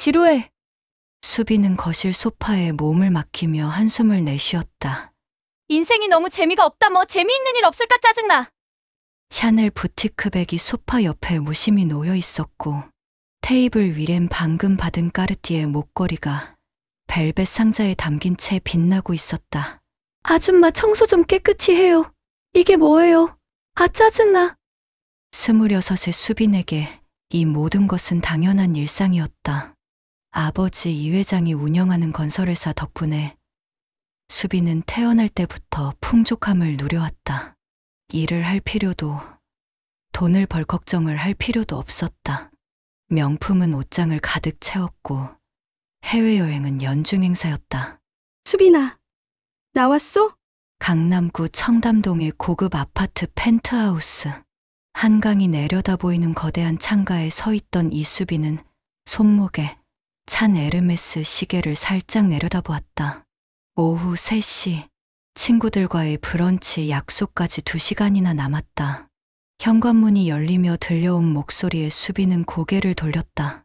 지루해. 수비는 거실 소파에 몸을 맡기며 한숨을 내쉬었다. 인생이 너무 재미가 없다. 뭐 재미있는 일 없을까? 짜증나. 샤넬 부티크백이 소파 옆에 무심히 놓여 있었고 테이블 위엔 방금 받은 까르띠에 목걸이가 벨벳 상자에 담긴 채 빛나고 있었다. 아줌마 청소 좀 깨끗이 해요. 이게 뭐예요? 아, 짜증나. 26의 수빈에게 이 모든 것은 당연한 일상이었다. 아버지 이 회장이 운영하는 건설회사 덕분에 수빈은 태어날 때부터 풍족함을 누려왔다. 일을 할 필요도, 돈을 벌 걱정을 할 필요도 없었다. 명품은 옷장을 가득 채웠고 해외여행은 연중 행사였다. 수빈아, 나왔어? 강남구 청담동의 고급 아파트 펜트하우스. 한강이 내려다 보이는 거대한 창가에 서 있던 이수빈은 손목에 찬 에르메스 시계를 살짝 내려다보았다. 오후 3시, 친구들과의 브런치 약속까지 2시간이나 남았다. 현관문이 열리며 들려온 목소리에 수빈은 고개를 돌렸다.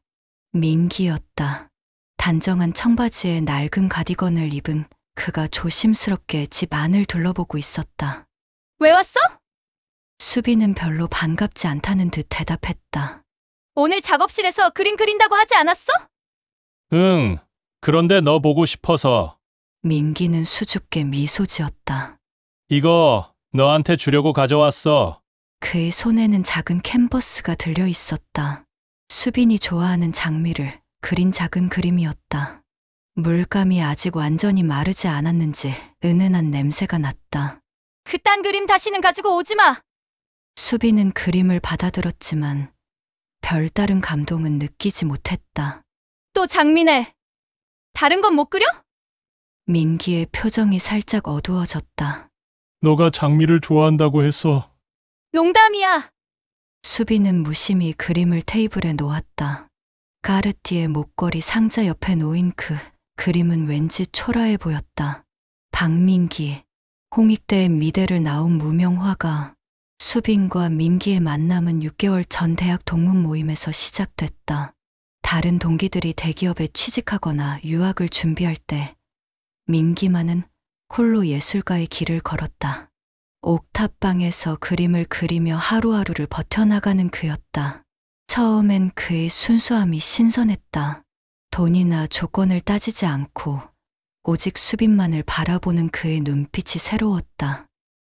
민기였다. 단정한 청바지에 낡은 가디건을 입은 그가 조심스럽게 집 안을 둘러보고 있었다. 왜 왔어? 수빈은 별로 반갑지 않다는 듯 대답했다. 오늘 작업실에서 그림 그린다고 하지 않았어? 응, 그런데 너 보고 싶어서. 민기는 수줍게 미소 지었다. 이거 너한테 주려고 가져왔어. 그의 손에는 작은 캔버스가 들려 있었다. 수빈이 좋아하는 장미를 그린 작은 그림이었다. 물감이 아직 완전히 마르지 않았는지 은은한 냄새가 났다. 그딴 그림 다시는 가지고 오지 마! 수빈은 그림을 받아들었지만 별다른 감동은 느끼지 못했다. 또 장미네. 다른 건 못 그려? 민기의 표정이 살짝 어두워졌다. 너가 장미를 좋아한다고 해서. 농담이야. 수빈은 무심히 그림을 테이블에 놓았다. 까르띠에 목걸이 상자 옆에 놓인 그 그림은 왠지 초라해 보였다. 박민기, 홍익대의 미대를 나온 무명화가 수빈과 민기의 만남은 6개월 전 대학 동문 모임에서 시작됐다. 다른 동기들이 대기업에 취직하거나 유학을 준비할 때 민기만은 홀로 예술가의 길을 걸었다. 옥탑방에서 그림을 그리며 하루하루를 버텨나가는 그였다. 처음엔 그의 순수함이 신선했다. 돈이나 조건을 따지지 않고 오직 수빈만을 바라보는 그의 눈빛이 새로웠다.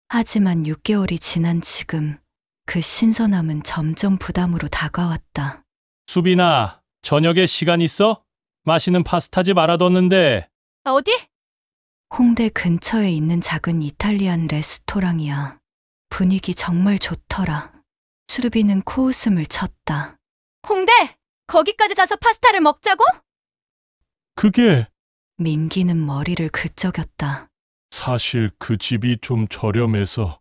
하지만 6개월이 지난 지금 그 신선함은 점점 부담으로 다가왔다. 수빈아, 저녁에 시간 있어? 맛있는 파스타집 알아뒀는데. 어디? 홍대 근처에 있는 작은 이탈리안 레스토랑이야. 분위기 정말 좋더라. 수빈은 코웃음을 쳤다. 홍대! 거기까지 가서 파스타를 먹자고? 그게 민기는 머리를 긁적였다. 사실 그 집이 좀 저렴해서.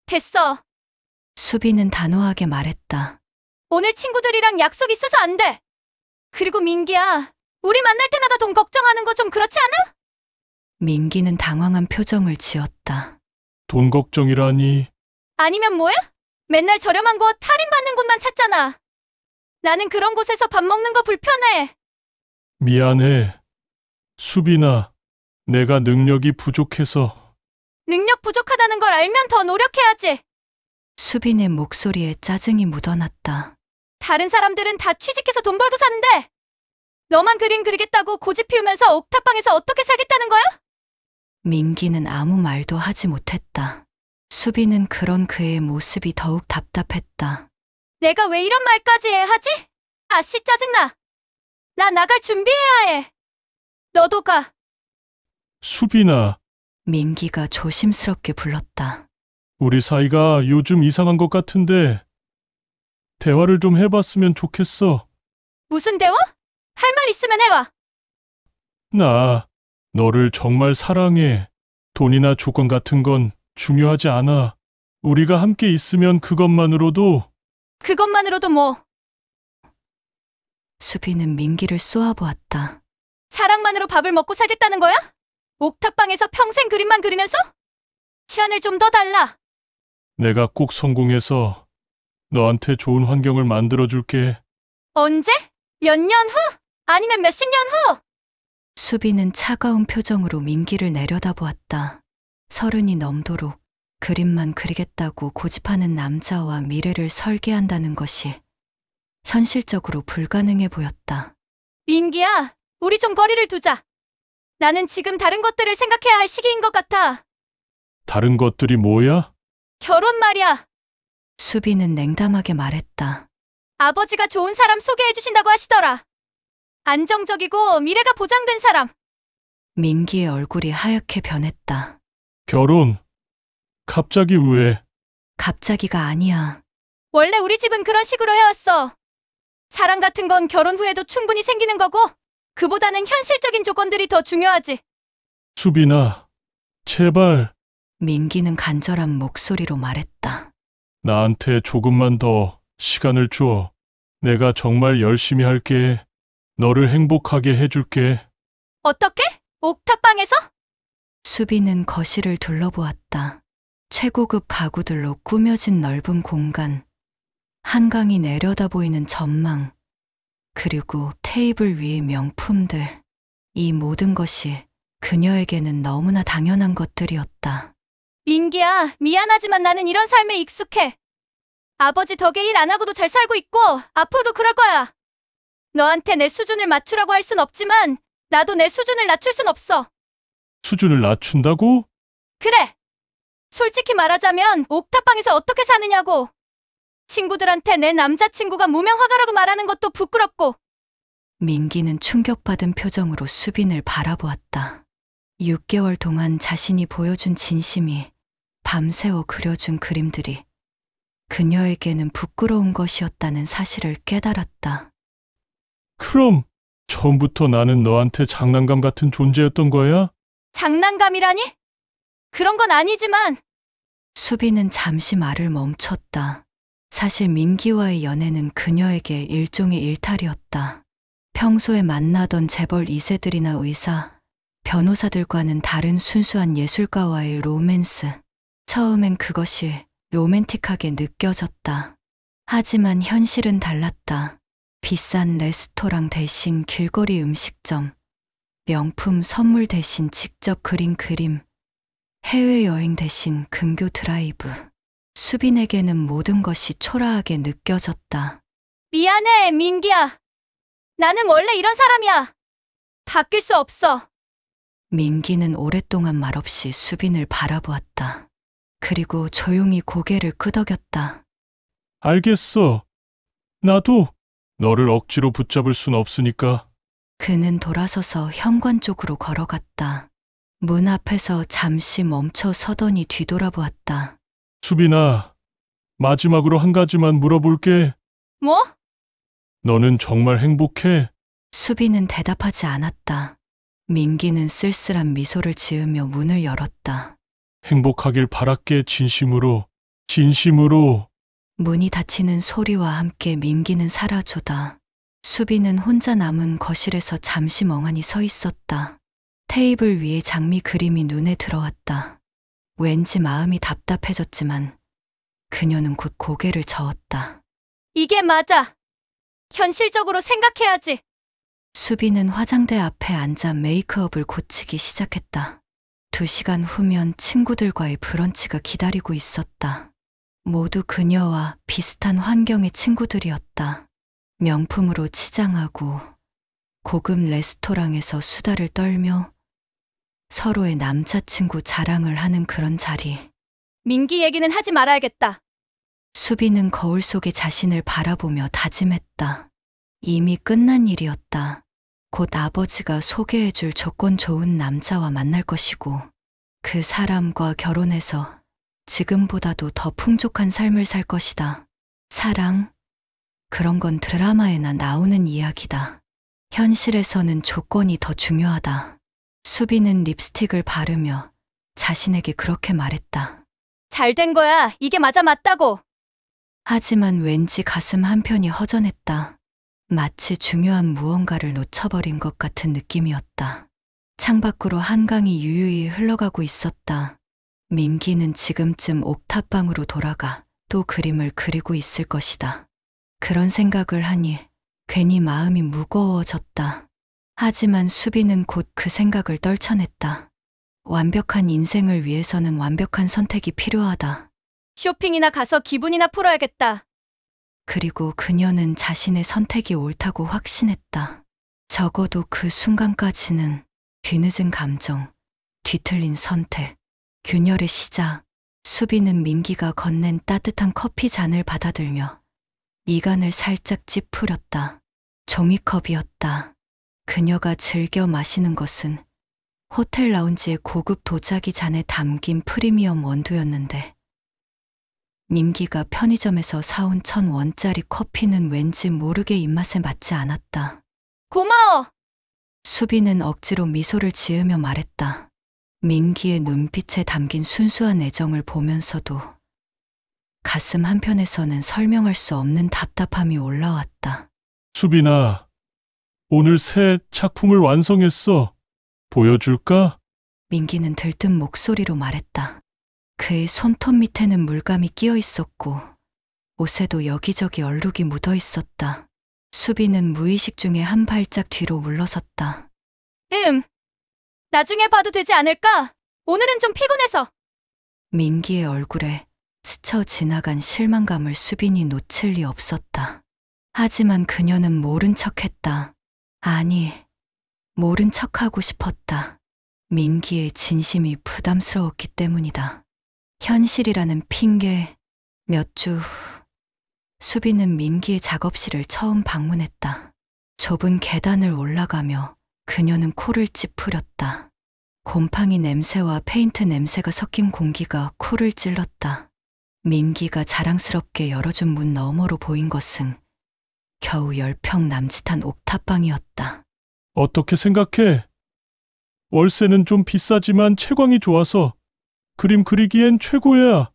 됐어. 수빈은 단호하게 말했다. 오늘 친구들이랑 약속 있어서 안 돼. 그리고 민기야, 우리 만날 때마다 돈 걱정하는 거 좀 그렇지 않아? 민기는 당황한 표정을 지었다. 돈 걱정이라니. 아니면 뭐야? 맨날 저렴한 곳, 할인받는 곳만 찾잖아. 나는 그런 곳에서 밥 먹는 거 불편해. 미안해. 수빈아, 내가 능력이 부족해서. 능력 부족하다는 걸 알면 더 노력해야지. 수빈의 목소리에 짜증이 묻어났다. 다른 사람들은 다 취직해서 돈 벌고 사는데 너만 그림 그리겠다고 고집 피우면서 옥탑방에서 어떻게 살겠다는 거야? 민기는 아무 말도 하지 못했다. 수빈은 그런 그의 모습이 더욱 답답했다. 내가 왜 이런 말까지 해야 하지? 아씨, 짜증나. 나 나갈 준비해야 해. 너도 가. 수빈아, 민기가 조심스럽게 불렀다. 우리 사이가 요즘 이상한 것 같은데 대화를 좀 해봤으면 좋겠어. 무슨 대화? 할 말 있으면 해와. 나 너를 정말 사랑해. 돈이나 조건 같은 건 중요하지 않아. 우리가 함께 있으면 그것만으로도. 그것만으로도 뭐? 수빈은 민기를 쏘아보았다. 사랑만으로 밥을 먹고 살겠다는 거야? 옥탑방에서 평생 그림만 그리면서? 시간을 좀 더 달라. 내가 꼭 성공해서 너한테 좋은 환경을 만들어줄게. 언제? 몇 년 후? 아니면 몇십 년 후? 수빈은 차가운 표정으로 민기를 내려다보았다. 30이 넘도록 그림만 그리겠다고 고집하는 남자와 미래를 설계한다는 것이 현실적으로 불가능해 보였다. 민기야, 우리 좀 거리를 두자. 나는 지금 다른 것들을 생각해야 할 시기인 것 같아. 다른 것들이 뭐야? 결혼 말이야. 수빈은 냉담하게 말했다. 아버지가 좋은 사람 소개해 주신다고 하시더라. 안정적이고 미래가 보장된 사람. 민기의 얼굴이 하얗게 변했다. 결혼? 갑자기 왜? 갑자기가 아니야. 원래 우리 집은 그런 식으로 해왔어. 사랑 같은 건 결혼 후에도 충분히 생기는 거고, 그보다는 현실적인 조건들이 더 중요하지. 수빈아, 제발 민기는 간절한 목소리로 말했다. 나한테 조금만 더 시간을 줘. 내가 정말 열심히 할게. 너를 행복하게 해줄게. 어떻게? 옥탑방에서? 수빈은 거실을 둘러보았다. 최고급 가구들로 꾸며진 넓은 공간, 한강이 내려다 보이는 전망, 그리고 테이블 위의 명품들. 이 모든 것이 그녀에게는 너무나 당연한 것들이었다. 민기야, 미안하지만 나는 이런 삶에 익숙해. 아버지 덕에 일 안 하고도 잘 살고 있고 앞으로도 그럴 거야. 너한테 내 수준을 맞추라고 할 순 없지만 나도 내 수준을 낮출 순 없어. 수준을 낮춘다고? 그래. 솔직히 말하자면 옥탑방에서 어떻게 사느냐고. 친구들한테 내 남자친구가 무명 화가라고 말하는 것도 부끄럽고. 민기는 충격받은 표정으로 수빈을 바라보았다. 6개월 동안 자신이 보여준 진심이 밤새워 그려준 그림들이 그녀에게는 부끄러운 것이었다는 사실을 깨달았다. 그럼 처음부터 나는 너한테 장난감 같은 존재였던 거야? 장난감이라니? 그런 건 아니지만. 수빈은 잠시 말을 멈췄다. 사실 민기와의 연애는 그녀에게 일종의 일탈이었다. 평소에 만나던 재벌 2세들이나 의사, 변호사들과는 다른 순수한 예술가와의 로맨스. 처음엔 그것이 로맨틱하게 느껴졌다. 하지만 현실은 달랐다. 비싼 레스토랑 대신 길거리 음식점, 명품 선물 대신 직접 그린 그림, 해외여행 대신 근교 드라이브. 수빈에게는 모든 것이 초라하게 느껴졌다. 미안해, 민기야. 나는 원래 이런 사람이야. 바뀔 수 없어. 민기는 오랫동안 말없이 수빈을 바라보았다. 그리고 조용히 고개를 끄덕였다. 알겠어. 나도 너를 억지로 붙잡을 순 없으니까. 그는 돌아서서 현관 쪽으로 걸어갔다. 문 앞에서 잠시 멈춰 서더니 뒤돌아보았다. 수빈아, 마지막으로 한 가지만 물어볼게. 뭐? 너는 정말 행복해? 수빈은 대답하지 않았다. 민기는 쓸쓸한 미소를 지으며 문을 열었다. 행복하길 바랄게, 진심으로. 진심으로. 문이 닫히는 소리와 함께 민기는 사라져다. 수빈은 혼자 남은 거실에서 잠시 멍하니 서 있었다. 테이블 위에 장미 그림이 눈에 들어왔다. 왠지 마음이 답답해졌지만 그녀는 곧 고개를 저었다. 이게 맞아. 현실적으로 생각해야지. 수빈은 화장대 앞에 앉아 메이크업을 고치기 시작했다. 2시간 후면 친구들과의 브런치가 기다리고 있었다. 모두 그녀와 비슷한 환경의 친구들이었다. 명품으로 치장하고 고급 레스토랑에서 수다를 떨며 서로의 남자친구 자랑을 하는 그런 자리. 민기 얘기는 하지 말아야겠다. 수빈은 거울 속에 자신을 바라보며 다짐했다. 이미 끝난 일이었다. 곧 아버지가 소개해줄 조건 좋은 남자와 만날 것이고 그 사람과 결혼해서 지금보다도 더 풍족한 삶을 살 것이다. 사랑? 그런 건 드라마에나 나오는 이야기다. 현실에서는 조건이 더 중요하다. 수빈은 립스틱을 바르며 자신에게 그렇게 말했다. 잘 된 거야. 이게 맞다고. 하지만 왠지 가슴 한편이 허전했다. 마치 중요한 무언가를 놓쳐버린 것 같은 느낌이었다. 창밖으로 한강이 유유히 흘러가고 있었다. 민기는 지금쯤 옥탑방으로 돌아가 또 그림을 그리고 있을 것이다. 그런 생각을 하니 괜히 마음이 무거워졌다. 하지만 수비는 곧 그 생각을 떨쳐냈다. 완벽한 인생을 위해서는 완벽한 선택이 필요하다. 쇼핑이나 가서 기분이나 풀어야겠다. 그리고 그녀는 자신의 선택이 옳다고 확신했다. 적어도 그 순간까지는 뒤늦은 감정, 뒤틀린 선택, 균열의 시작. 수비는 민기가 건넨 따뜻한 커피 잔을 받아들며 이간을 살짝 찌푸렸다. 종이컵이었다. 그녀가 즐겨 마시는 것은 호텔 라운지의 고급 도자기 잔에 담긴 프리미엄 원두였는데 민기가 편의점에서 사온 1,000원짜리 커피는 왠지 모르게 입맛에 맞지 않았다. 고마워! 수비는 억지로 미소를 지으며 말했다. 민기의 눈빛에 담긴 순수한 애정을 보면서도 가슴 한편에서는 설명할 수 없는 답답함이 올라왔다. 수빈아, 오늘 새 작품을 완성했어. 보여줄까? 민기는 들뜬 목소리로 말했다. 그의 손톱 밑에는 물감이 끼어 있었고 옷에도 여기저기 얼룩이 묻어 있었다. 수비는 무의식 중에 한 발짝 뒤로 물러섰다. 나중에 봐도 되지 않을까? 오늘은 좀 피곤해서. 민기의 얼굴에 스쳐 지나간 실망감을 수빈이 놓칠 리 없었다. 하지만 그녀는 모른 척했다. 아니, 모른 척하고 싶었다. 민기의 진심이 부담스러웠기 때문이다. 현실이라는 핑계. 몇 주 후, 수빈은 민기의 작업실을 처음 방문했다. 좁은 계단을 올라가며 그녀는 코를 찌푸렸다. 곰팡이 냄새와 페인트 냄새가 섞인 공기가 코를 찔렀다. 민기가 자랑스럽게 열어준 문 너머로 보인 것은 겨우 10평 남짓한 옥탑방이었다. 어떻게 생각해? 월세는 좀 비싸지만 채광이 좋아서 그림 그리기엔 최고야.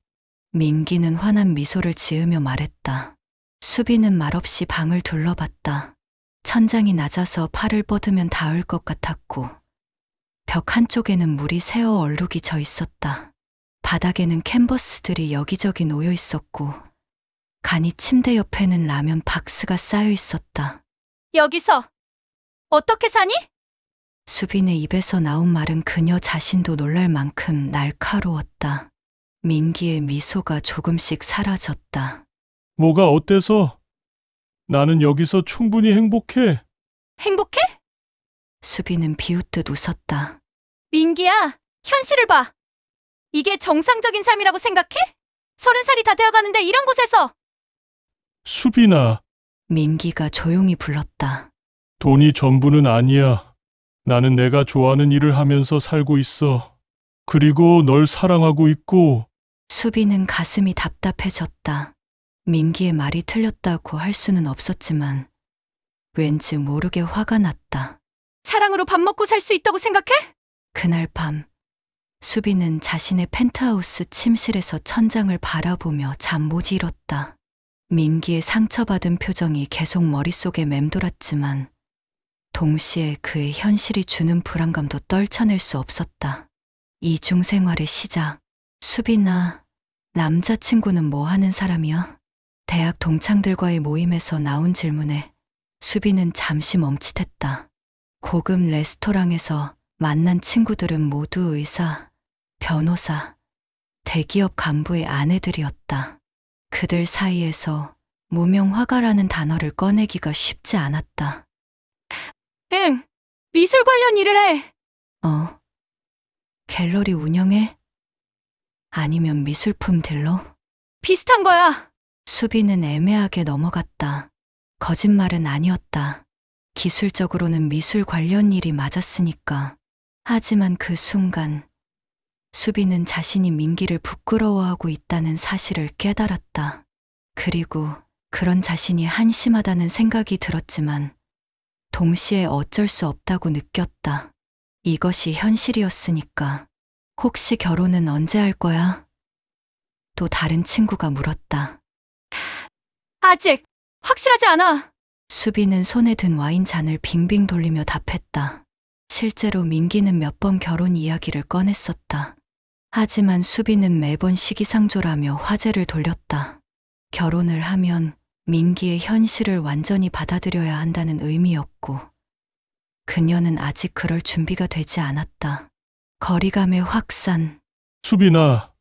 민기는 환한 미소를 지으며 말했다. 수비는 말없이 방을 둘러봤다. 천장이 낮아서 팔을 뻗으면 닿을 것 같았고 벽 한쪽에는 물이 새어 얼룩이 져 있었다. 바닥에는 캔버스들이 여기저기 놓여 있었고 간이 침대 옆에는 라면 박스가 쌓여 있었다. 여기서 어떻게 사니? 수빈의 입에서 나온 말은 그녀 자신도 놀랄 만큼 날카로웠다. 민기의 미소가 조금씩 사라졌다. 뭐가 어때서? 나는 여기서 충분히 행복해. 행복해? 수빈은 비웃듯 웃었다. 민기야, 현실을 봐. 이게 정상적인 삶이라고 생각해? 30살이 다 되어가는데 이런 곳에서. 수빈아, 민기가 조용히 불렀다. 돈이 전부는 아니야. 나는 내가 좋아하는 일을 하면서 살고 있어. 그리고 널 사랑하고 있고. 수빈은 가슴이 답답해졌다. 민기의 말이 틀렸다고 할 수는 없었지만 왠지 모르게 화가 났다. 사랑으로 밥 먹고 살 수 있다고 생각해? 그날 밤 수빈은 자신의 펜트하우스 침실에서 천장을 바라보며 잠 못 이뤘다. 민기의 상처받은 표정이 계속 머릿속에 맴돌았지만 동시에 그의 현실이 주는 불안감도 떨쳐낼 수 없었다. 이중생활의 시작. 수빈아, 남자친구는 뭐 하는 사람이야? 대학 동창들과의 모임에서 나온 질문에 수빈은 잠시 멈칫했다. 고급 레스토랑에서 만난 친구들은 모두 의사, 변호사, 대기업 간부의 아내들이었다. 그들 사이에서 무명 화가라는 단어를 꺼내기가 쉽지 않았다. 미술 관련 일을 해. 갤러리 운영해? 아니면 미술품 딜러? 비슷한 거야. 수빈은 애매하게 넘어갔다. 거짓말은 아니었다. 기술적으로는 미술 관련 일이 맞았으니까. 하지만 그 순간 수빈은 자신이 민기를 부끄러워하고 있다는 사실을 깨달았다. 그리고 그런 자신이 한심하다는 생각이 들었지만 동시에 어쩔 수 없다고 느꼈다. 이것이 현실이었으니까. 혹시 결혼은 언제 할 거야? 또 다른 친구가 물었다. 아직 확실하지 않아. 수빈은 손에 든 와인 잔을 빙빙 돌리며 답했다. 실제로 민기는 몇 번 결혼 이야기를 꺼냈었다. 하지만 수빈은 매번 시기상조라며 화제를 돌렸다. 결혼을 하면 민기의 현실을 완전히 받아들여야 한다는 의미였고, 그녀는 아직 그럴 준비가 되지 않았다. 거리감의 확산. 수빈아,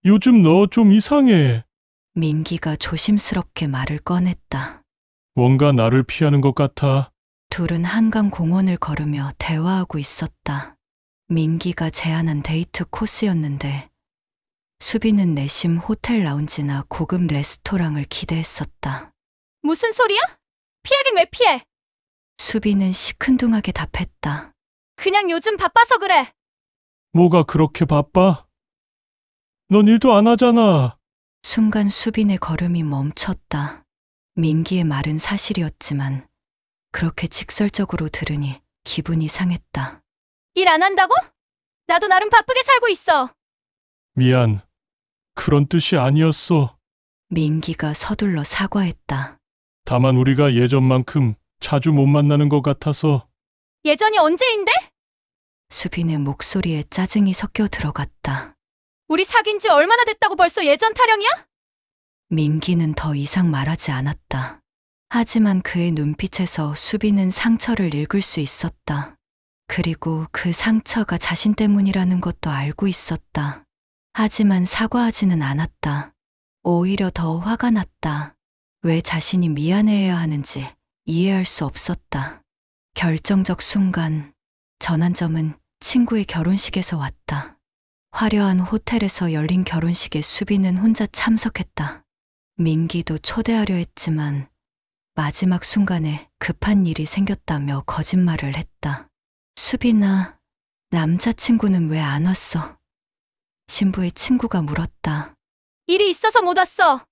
요즘 너 좀 이상해. 민기가 조심스럽게 말을 꺼냈다. 뭔가 나를 피하는 것 같아. 둘은 한강 공원을 걸으며 대화하고 있었다. 민기가 제안한 데이트 코스였는데 수빈은 내심 호텔 라운지나 고급 레스토랑을 기대했었다. 무슨 소리야? 피하긴 왜 피해? 수빈은 시큰둥하게 답했다. 그냥 요즘 바빠서 그래. 뭐가 그렇게 바빠? 넌 일도 안 하잖아. 순간 수빈의 걸음이 멈췄다. 민기의 말은 사실이었지만 그렇게 직설적으로 들으니 기분이 상했다. 일 안 한다고? 나도 나름 바쁘게 살고 있어. 미안. 그런 뜻이 아니었어. 민기가 서둘러 사과했다. 다만 우리가 예전만큼 자주 못 만나는 것 같아서. 예전이 언제인데? 수빈의 목소리에 짜증이 섞여 들어갔다. 우리 사귄 지 얼마나 됐다고 벌써 예전 타령이야? 민기는 더 이상 말하지 않았다. 하지만 그의 눈빛에서 수빈은 상처를 읽을 수 있었다. 그리고 그 상처가 자신 때문이라는 것도 알고 있었다. 하지만 사과하지는 않았다. 오히려 더 화가 났다. 왜 자신이 미안해해야 하는지 이해할 수 없었다. 결정적 순간, 전환점은 친구의 결혼식에서 왔다. 화려한 호텔에서 열린 결혼식에 수빈은 혼자 참석했다. 민기도 초대하려 했지만 마지막 순간에 급한 일이 생겼다며 거짓말을 했다. 수빈아, 남자친구는 왜 안 왔어? 신부의 친구가 물었다. 일이 있어서 못 왔어.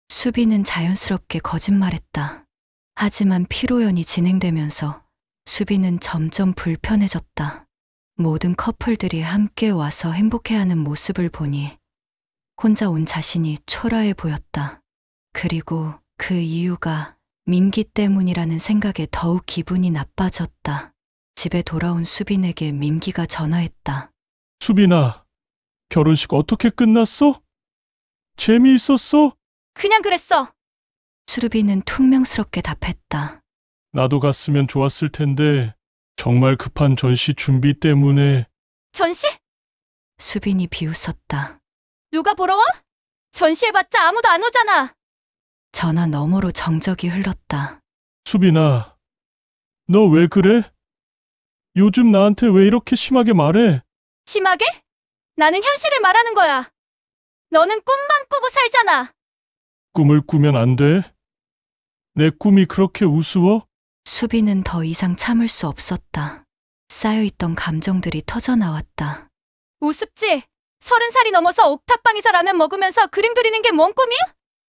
수빈은 자연스럽게 거짓말했다. 하지만 피로연이 진행되면서 수빈은 점점 불편해졌다. 모든 커플들이 함께 와서 행복해하는 모습을 보니 혼자 온 자신이 초라해 보였다. 그리고 그 이유가 민기 때문이라는 생각에 더욱 기분이 나빠졌다. 집에 돌아온 수빈에게 민기가 전화했다. 수빈아, 결혼식 어떻게 끝났어? 재미있었어? 그냥 그랬어. 수빈은 퉁명스럽게 답했다. 나도 갔으면 좋았을 텐데 정말 급한 전시 준비 때문에. 전시? 수빈이 비웃었다. 누가 보러 와? 전시해봤자 아무도 안 오잖아. 전화 너머로 정적이 흘렀다. 수빈아, 너 왜 그래? 요즘 나한테 왜 이렇게 심하게 말해? 심하게? 나는 현실을 말하는 거야. 너는 꿈만 꾸고 살잖아. 꿈을 꾸면 안 돼? 내 꿈이 그렇게 우스워? 수빈은 더 이상 참을 수 없었다. 쌓여있던 감정들이 터져나왔다. 우습지? 30살이 넘어서 옥탑방에서 라면 먹으면서 그림 그리는 게 뭔 꿈이야?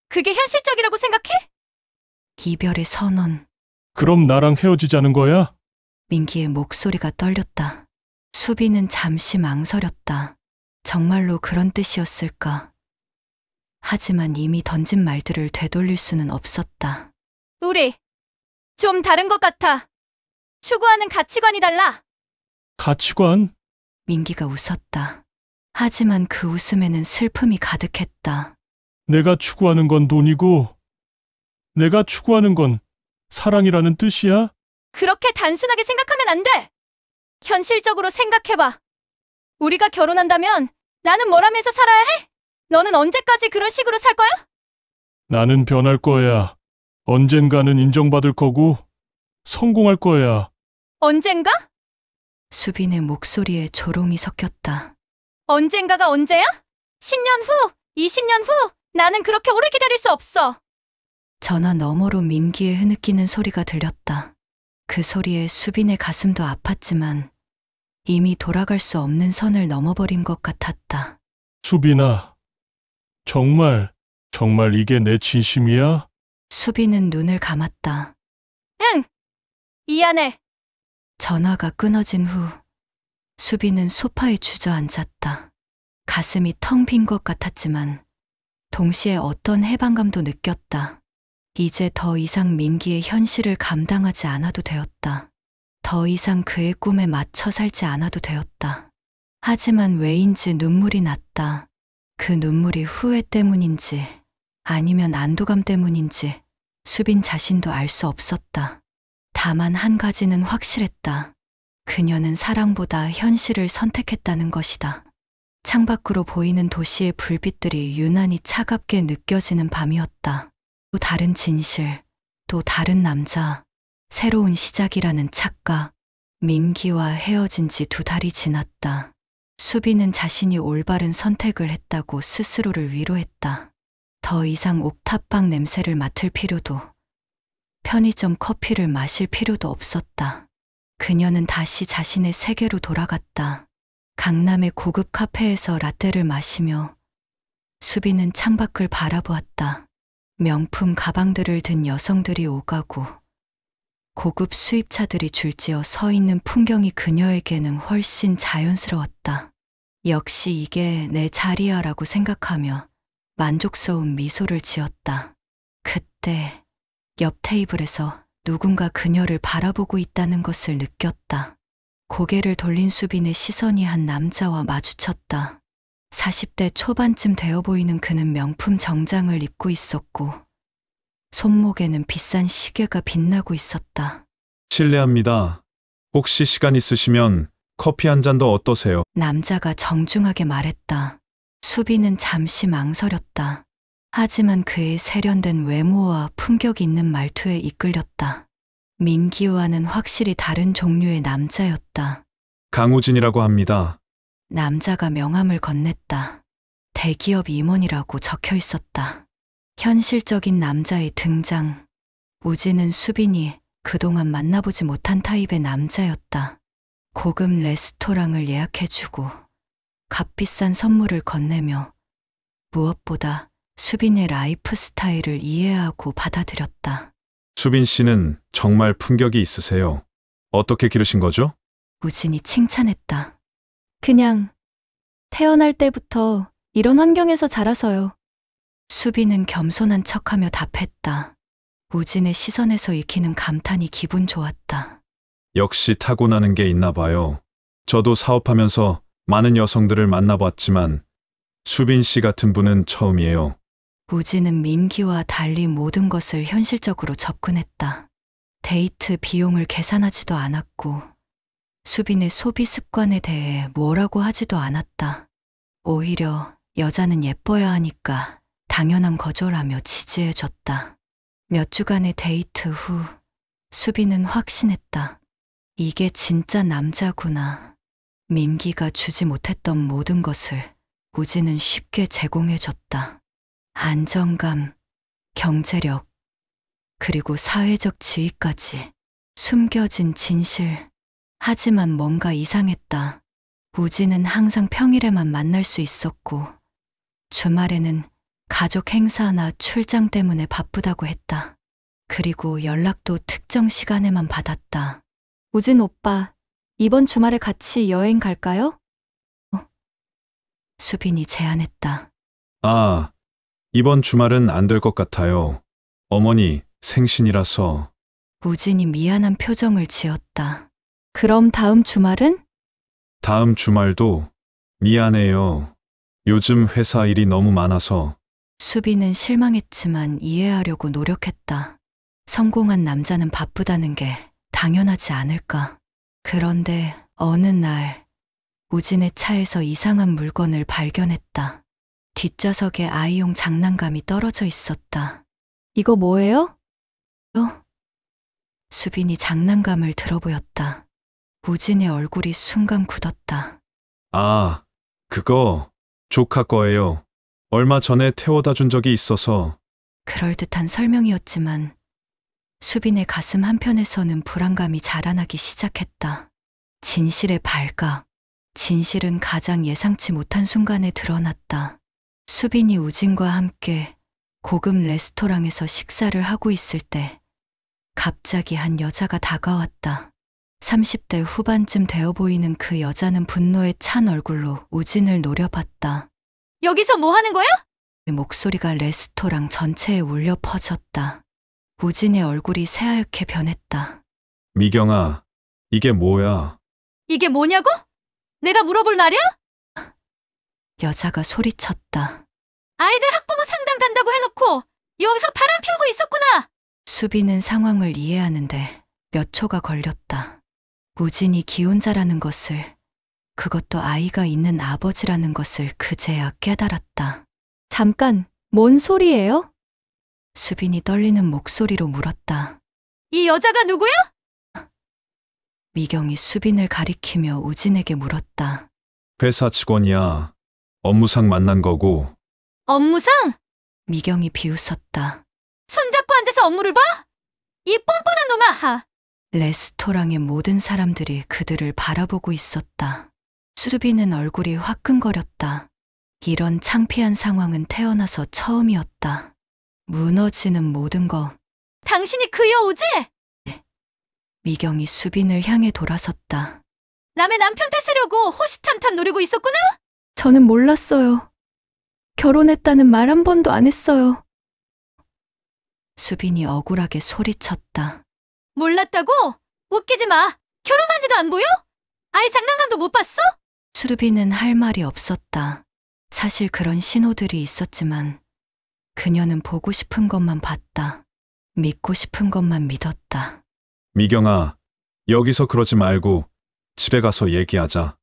그게 현실적이라고 생각해? 이별의 선언. 그럼 나랑 헤어지자는 거야? 민기의 목소리가 떨렸다. 수빈은 잠시 망설였다. 정말로 그런 뜻이었을까? 하지만 이미 던진 말들을 되돌릴 수는 없었다. 우리 좀 다른 것 같아. 추구하는 가치관이 달라. 가치관? 민기가 웃었다. 하지만 그 웃음에는 슬픔이 가득했다. 내가 추구하는 건 돈이고 내가 추구하는 건 사랑이라는 뜻이야? 그렇게 단순하게 생각하면 안 돼. 현실적으로 생각해봐. 우리가 결혼한다면 나는 뭘 하면서 살아야 해? 너는 언제까지 그런 식으로 살 거야? 나는 변할 거야. 언젠가는 인정받을 거고 성공할 거야. 언젠가? 수빈의 목소리에 조롱이 섞였다. 언젠가가 언제야? 10년 후, 20년 후, 나는 그렇게 오래 기다릴 수 없어. 전화 너머로 민기의 흐느끼는 소리가 들렸다. 그 소리에 수빈의 가슴도 아팠지만 이미 돌아갈 수 없는 선을 넘어버린 것 같았다. 수빈아, 정말 이게 내 진심이야? 수빈은 눈을 감았다. 응, 미안해. 전화가 끊어진 후 수빈은 소파에 주저앉았다. 가슴이 텅 빈 것 같았지만 동시에 어떤 해방감도 느꼈다. 이제 더 이상 민기의 현실을 감당하지 않아도 되었다. 더 이상 그의 꿈에 맞춰 살지 않아도 되었다. 하지만 왜인지 눈물이 났다. 그 눈물이 후회 때문인지 아니면 안도감 때문인지 수빈 자신도 알 수 없었다. 다만 한 가지는 확실했다. 그녀는 사랑보다 현실을 선택했다는 것이다. 창밖으로 보이는 도시의 불빛들이 유난히 차갑게 느껴지는 밤이었다. 또 다른 진실, 또 다른 남자, 새로운 시작이라는 착각. 민기와 헤어진 지 2달이 지났다. 수빈은 자신이 올바른 선택을 했다고 스스로를 위로했다. 더 이상 옥탑방 냄새를 맡을 필요도, 편의점 커피를 마실 필요도 없었다. 그녀는 다시 자신의 세계로 돌아갔다. 강남의 고급 카페에서 라떼를 마시며 수빈은 창밖을 바라보았다. 명품 가방들을 든 여성들이 오가고 고급 수입차들이 줄지어 서 있는 풍경이 그녀에게는 훨씬 자연스러웠다. 역시 이게 내 자리야라고 생각하며 만족스러운 미소를 지었다. 그때 옆 테이블에서 누군가 그녀를 바라보고 있다는 것을 느꼈다. 고개를 돌린 수빈의 시선이 한 남자와 마주쳤다. 40대 초반쯤 되어 보이는 그는 명품 정장을 입고 있었고 손목에는 비싼 시계가 빛나고 있었다. 실례합니다. 혹시 시간 있으시면 커피 한 잔 더 어떠세요? 남자가 정중하게 말했다. 수빈은 잠시 망설였다. 하지만 그의 세련된 외모와 품격 있는 말투에 이끌렸다. 민기와는 확실히 다른 종류의 남자였다. 강우진이라고 합니다. 남자가 명함을 건넸다. 대기업 임원이라고 적혀 있었다. 현실적인 남자의 등장. 우진은 수빈이 그동안 만나보지 못한 타입의 남자였다. 고급 레스토랑을 예약해주고 값비싼 선물을 건네며 무엇보다 수빈의 라이프 스타일을 이해하고 받아들였다. 수빈 씨는 정말 품격이 있으세요. 어떻게 기르신 거죠? 우진이 칭찬했다. 그냥 태어날 때부터 이런 환경에서 자라서요. 수빈은 겸손한 척하며 답했다. 우진의 시선에서 읽히는 감탄이 기분 좋았다. 역시 타고나는 게 있나 봐요. 저도 사업하면서 많은 여성들을 만나봤지만 수빈 씨 같은 분은 처음이에요. 우진은 민기와 달리 모든 것을 현실적으로 접근했다. 데이트 비용을 계산하지도 않았고 수빈의 소비 습관에 대해 뭐라고 하지도 않았다. 오히려 여자는 예뻐야 하니까 당연한 거절하며 지지해줬다. 몇 주간의 데이트 후 수빈은 확신했다. 이게 진짜 남자구나. 민기가 주지 못했던 모든 것을 우진은 쉽게 제공해줬다. 안정감, 경제력, 그리고 사회적 지위까지. 숨겨진 진실. 하지만 뭔가 이상했다. 우진은 항상 평일에만 만날 수 있었고 주말에는 가족 행사나 출장 때문에 바쁘다고 했다. 그리고 연락도 특정 시간에만 받았다. 우진 오빠, 이번 주말에 같이 여행 갈까요? 수빈이 제안했다. 아, 이번 주말은 안 될 것 같아요. 어머니 생신이라서. 우진이 미안한 표정을 지었다. 그럼 다음 주말은? 다음 주말도 미안해요. 요즘 회사 일이 너무 많아서. 수빈은 실망했지만 이해하려고 노력했다. 성공한 남자는 바쁘다는 게 당연하지 않을까. 그런데 어느 날 우진의 차에서 이상한 물건을 발견했다. 뒷좌석에 아이용 장난감이 떨어져 있었다. 이거 뭐예요? 수빈이 장난감을 들어보였다. 우진의 얼굴이 순간 굳었다. 아, 그거 조카 거예요. 얼마 전에 태워다 준 적이 있어서. 그럴듯한 설명이었지만 수빈의 가슴 한편에서는 불안감이 자라나기 시작했다. 진실의 발각. 진실은 가장 예상치 못한 순간에 드러났다. 수빈이 우진과 함께 고급 레스토랑에서 식사를 하고 있을 때 갑자기 한 여자가 다가왔다. 30대 후반쯤 되어 보이는 그 여자는 분노에 찬 얼굴로 우진을 노려봤다. 여기서 뭐 하는 거야? 목소리가 레스토랑 전체에 울려 퍼졌다. 우진의 얼굴이 새하얗게 변했다. 미경아, 이게 뭐야? 이게 뭐냐고? 내가 물어볼 말이야? 여자가 소리쳤다. 아이들 학부모 상담 간다고 해놓고 여기서 바람 피우고 있었구나. 수빈은 상황을 이해하는데 몇 초가 걸렸다. 무진이 기혼자라는 것을, 그것도 아이가 있는 아버지라는 것을 그제야 깨달았다. 잠깐, 뭔 소리예요? 수빈이 떨리는 목소리로 물었다. 이 여자가 누구야? 미경이 수빈을 가리키며 우진에게 물었다. 회사 직원이야. 업무상 만난 거고. 업무상? 미경이 비웃었다. 손잡고 앉아서 업무를 봐? 이 뻔뻔한 놈아! 레스토랑의 모든 사람들이 그들을 바라보고 있었다. 수빈은 얼굴이 화끈거렸다. 이런 창피한 상황은 태어나서 처음이었다. 무너지는 모든 것. 당신이 그 여우지? 미경이 수빈을 향해 돌아섰다. 남의 남편 뺏으려고 호시탐탐 노리고 있었구나? 저는 몰랐어요. 결혼했다는 말 한 번도 안 했어요. 수빈이 억울하게 소리쳤다. 몰랐다고? 웃기지 마. 결혼한지도 안 보여? 아예 장난감도 못 봤어? 수빈은 할 말이 없었다. 사실 그런 신호들이 있었지만 그녀는 보고 싶은 것만 봤다. 믿고 싶은 것만 믿었다. 미경아, 여기서 그러지 말고 집에 가서 얘기하자.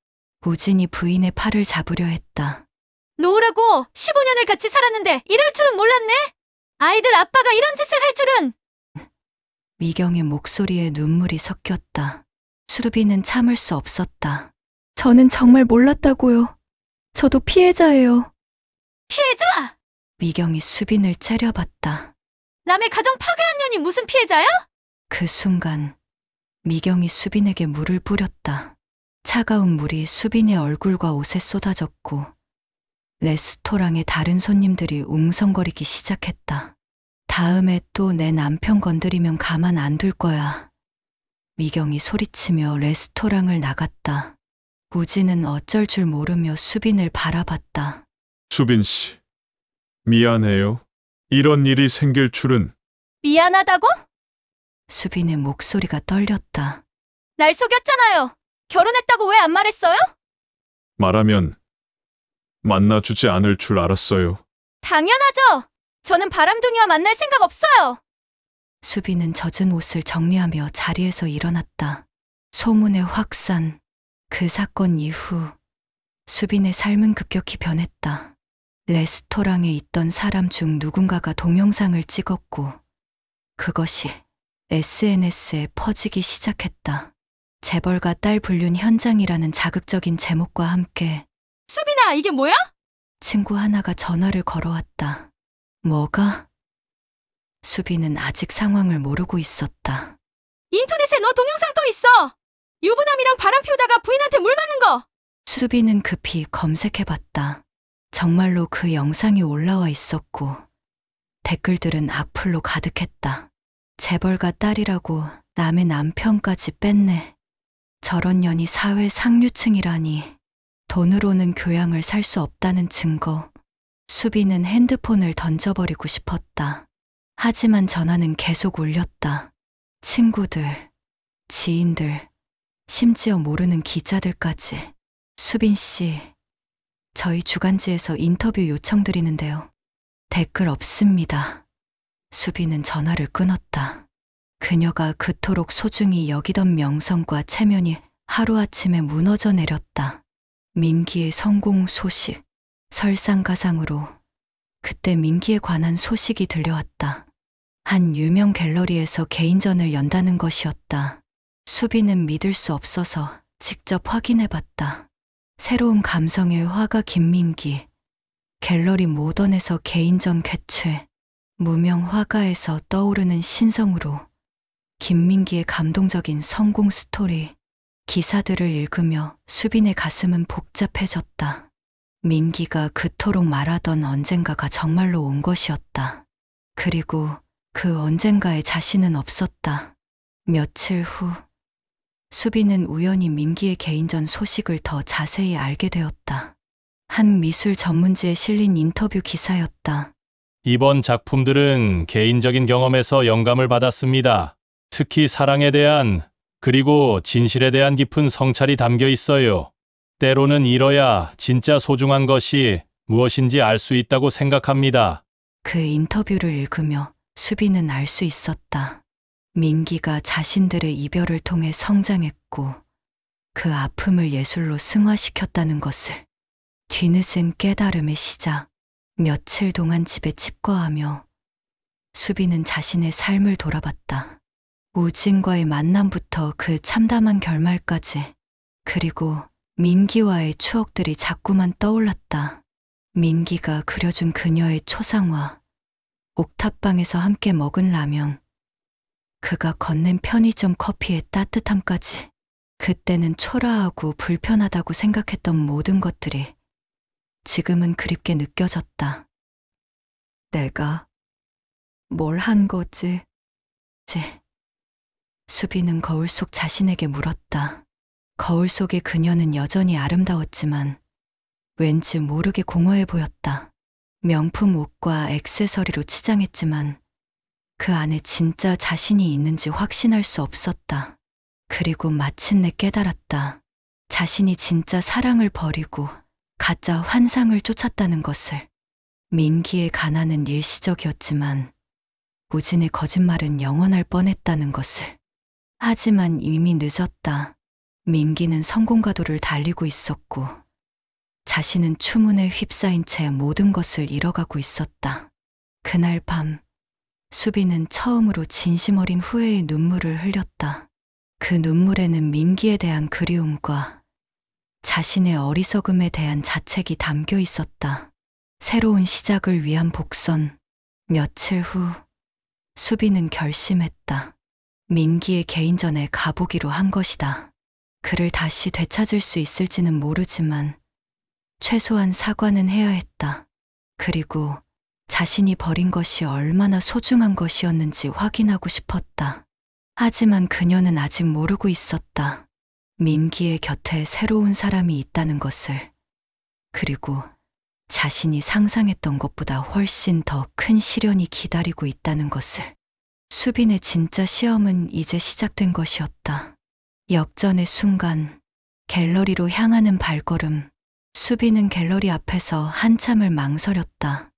우진이 부인의 팔을 잡으려 했다. 놓으라고 15년을 같이 살았는데 이럴 줄은 몰랐네. 아이들 아빠가 이런 짓을 할 줄은. 미경의 목소리에 눈물이 섞였다. 수빈은 참을 수 없었다. 저는 정말 몰랐다고요. 저도 피해자예요. 피해자? 미경이 수빈을 째려봤다. 남의 가정 파괴한 년이 무슨 피해자야? 그 순간 미경이 수빈에게 물을 뿌렸다. 차가운 물이 수빈의 얼굴과 옷에 쏟아졌고 레스토랑의 다른 손님들이 웅성거리기 시작했다. 다음에 또 내 남편 건드리면 가만 안 둘 거야. 미경이 소리치며 레스토랑을 나갔다. 우진은 어쩔 줄 모르며 수빈을 바라봤다. 수빈 씨, 미안해요. 이런 일이 생길 줄은. 미안하다고? 수빈의 목소리가 떨렸다. 날 속였잖아요. 결혼했다고 왜 안 말했어요? 말하면 만나주지 않을 줄 알았어요. 당연하죠. 저는 바람둥이와 만날 생각 없어요. 수빈은 젖은 옷을 정리하며 자리에서 일어났다. 소문의 확산, 그 사건 이후 수빈의 삶은 급격히 변했다. 레스토랑에 있던 사람 중 누군가가 동영상을 찍었고 그것이 SNS에 퍼지기 시작했다. 재벌가 딸 불륜 현장이라는 자극적인 제목과 함께 수빈아, 이게 뭐야? 친구 하나가 전화를 걸어왔다. 뭐가? 수빈은 아직 상황을 모르고 있었다. 인터넷에 너 동영상 떠 있어. 유부남이랑 바람 피우다가 부인한테 물 맞는 거. 수빈은 급히 검색해봤다. 정말로 그 영상이 올라와 있었고 댓글들은 악플로 가득했다. 재벌가 딸이라고 남의 남편까지 뺐네. 저런 년이 사회 상류층이라니. 돈으로는 교양을 살 수 없다는 증거. 수빈은 핸드폰을 던져버리고 싶었다. 하지만 전화는 계속 울렸다. 친구들, 지인들, 심지어 모르는 기자들까지. 수빈 씨, 저희 주간지에서 인터뷰 요청드리는데요. 댓글 없습니다. 수빈은 전화를 끊었다. 그녀가 그토록 소중히 여기던 명성과 체면이 하루아침에 무너져 내렸다. 민기의 성공 소식, 설상가상으로 그때 민기에 관한 소식이 들려왔다. 한 유명 갤러리에서 개인전을 연다는 것이었다. 수빈은 믿을 수 없어서 직접 확인해봤다. 새로운 감성의 화가 김민기, 갤러리 모던에서 개인전 개최, 무명 화가에서 떠오르는 신성으로 김민기의 감동적인 성공 스토리, 기사들을 읽으며 수빈의 가슴은 복잡해졌다. 민기가 그토록 말하던 언젠가가 정말로 온 것이었다. 그리고 그 언젠가에 자신은 없었다. 며칠 후 수빈은 우연히 민기의 개인전 소식을 더 자세히 알게 되었다. 한 미술 전문지에 실린 인터뷰 기사였다. 이번 작품들은 개인적인 경험에서 영감을 받았습니다. 특히 사랑에 대한 그리고 진실에 대한 깊은 성찰이 담겨 있어요. 때로는 잃어야 진짜 소중한 것이 무엇인지 알 수 있다고 생각합니다. 그 인터뷰를 읽으며 수빈은 알 수 있었다. 민기가 자신들의 이별을 통해 성장했고 그 아픔을 예술로 승화시켰다는 것을. 뒤늦은 깨달음의 시작. 며칠 동안 집에 칩거하며 수빈은 자신의 삶을 돌아봤다. 우진과의 만남부터 그 참담한 결말까지. 그리고 민기와의 추억들이 자꾸만 떠올랐다. 민기가 그려준 그녀의 초상화, 옥탑방에서 함께 먹은 라면, 그가 건넨 편의점 커피의 따뜻함까지. 그때는 초라하고 불편하다고 생각했던 모든 것들이 지금은 그립게 느껴졌다. 내가 뭘 한 거지? 수빈은 거울 속 자신에게 물었다. 거울 속의 그녀는 여전히 아름다웠지만 왠지 모르게 공허해 보였다. 명품 옷과 액세서리로 치장했지만 그 안에 진짜 자신이 있는지 확신할 수 없었다. 그리고 마침내 깨달았다. 자신이 진짜 사랑을 버리고 가짜 환상을 쫓았다는 것을. 민기의 가난은 일시적이었지만 우진의 거짓말은 영원할 뻔했다는 것을. 하지만 이미 늦었다. 민기는 성공가도를 달리고 있었고 자신은 추문에 휩싸인 채 모든 것을 잃어가고 있었다. 그날 밤 수빈은 처음으로 진심 어린 후회의 눈물을 흘렸다. 그 눈물에는 민기에 대한 그리움과 자신의 어리석음에 대한 자책이 담겨 있었다. 새로운 시작을 위한 복선. 며칠 후 수빈은 결심했다. 민기의 개인전에 가보기로 한 것이다. 그를 다시 되찾을 수 있을지는 모르지만 최소한 사과는 해야 했다. 그리고 자신이 버린 것이 얼마나 소중한 것이었는지 확인하고 싶었다. 하지만 그녀는 아직 모르고 있었다. 민기의 곁에 새로운 사람이 있다는 것을. 그리고 자신이 상상했던 것보다 훨씬 더 큰 시련이 기다리고 있다는 것을. 수빈의 진짜 시험은 이제 시작된 것이었다. 역전의 순간, 갤러리로 향하는 발걸음. 수빈은 갤러리 앞에서 한참을 망설였다.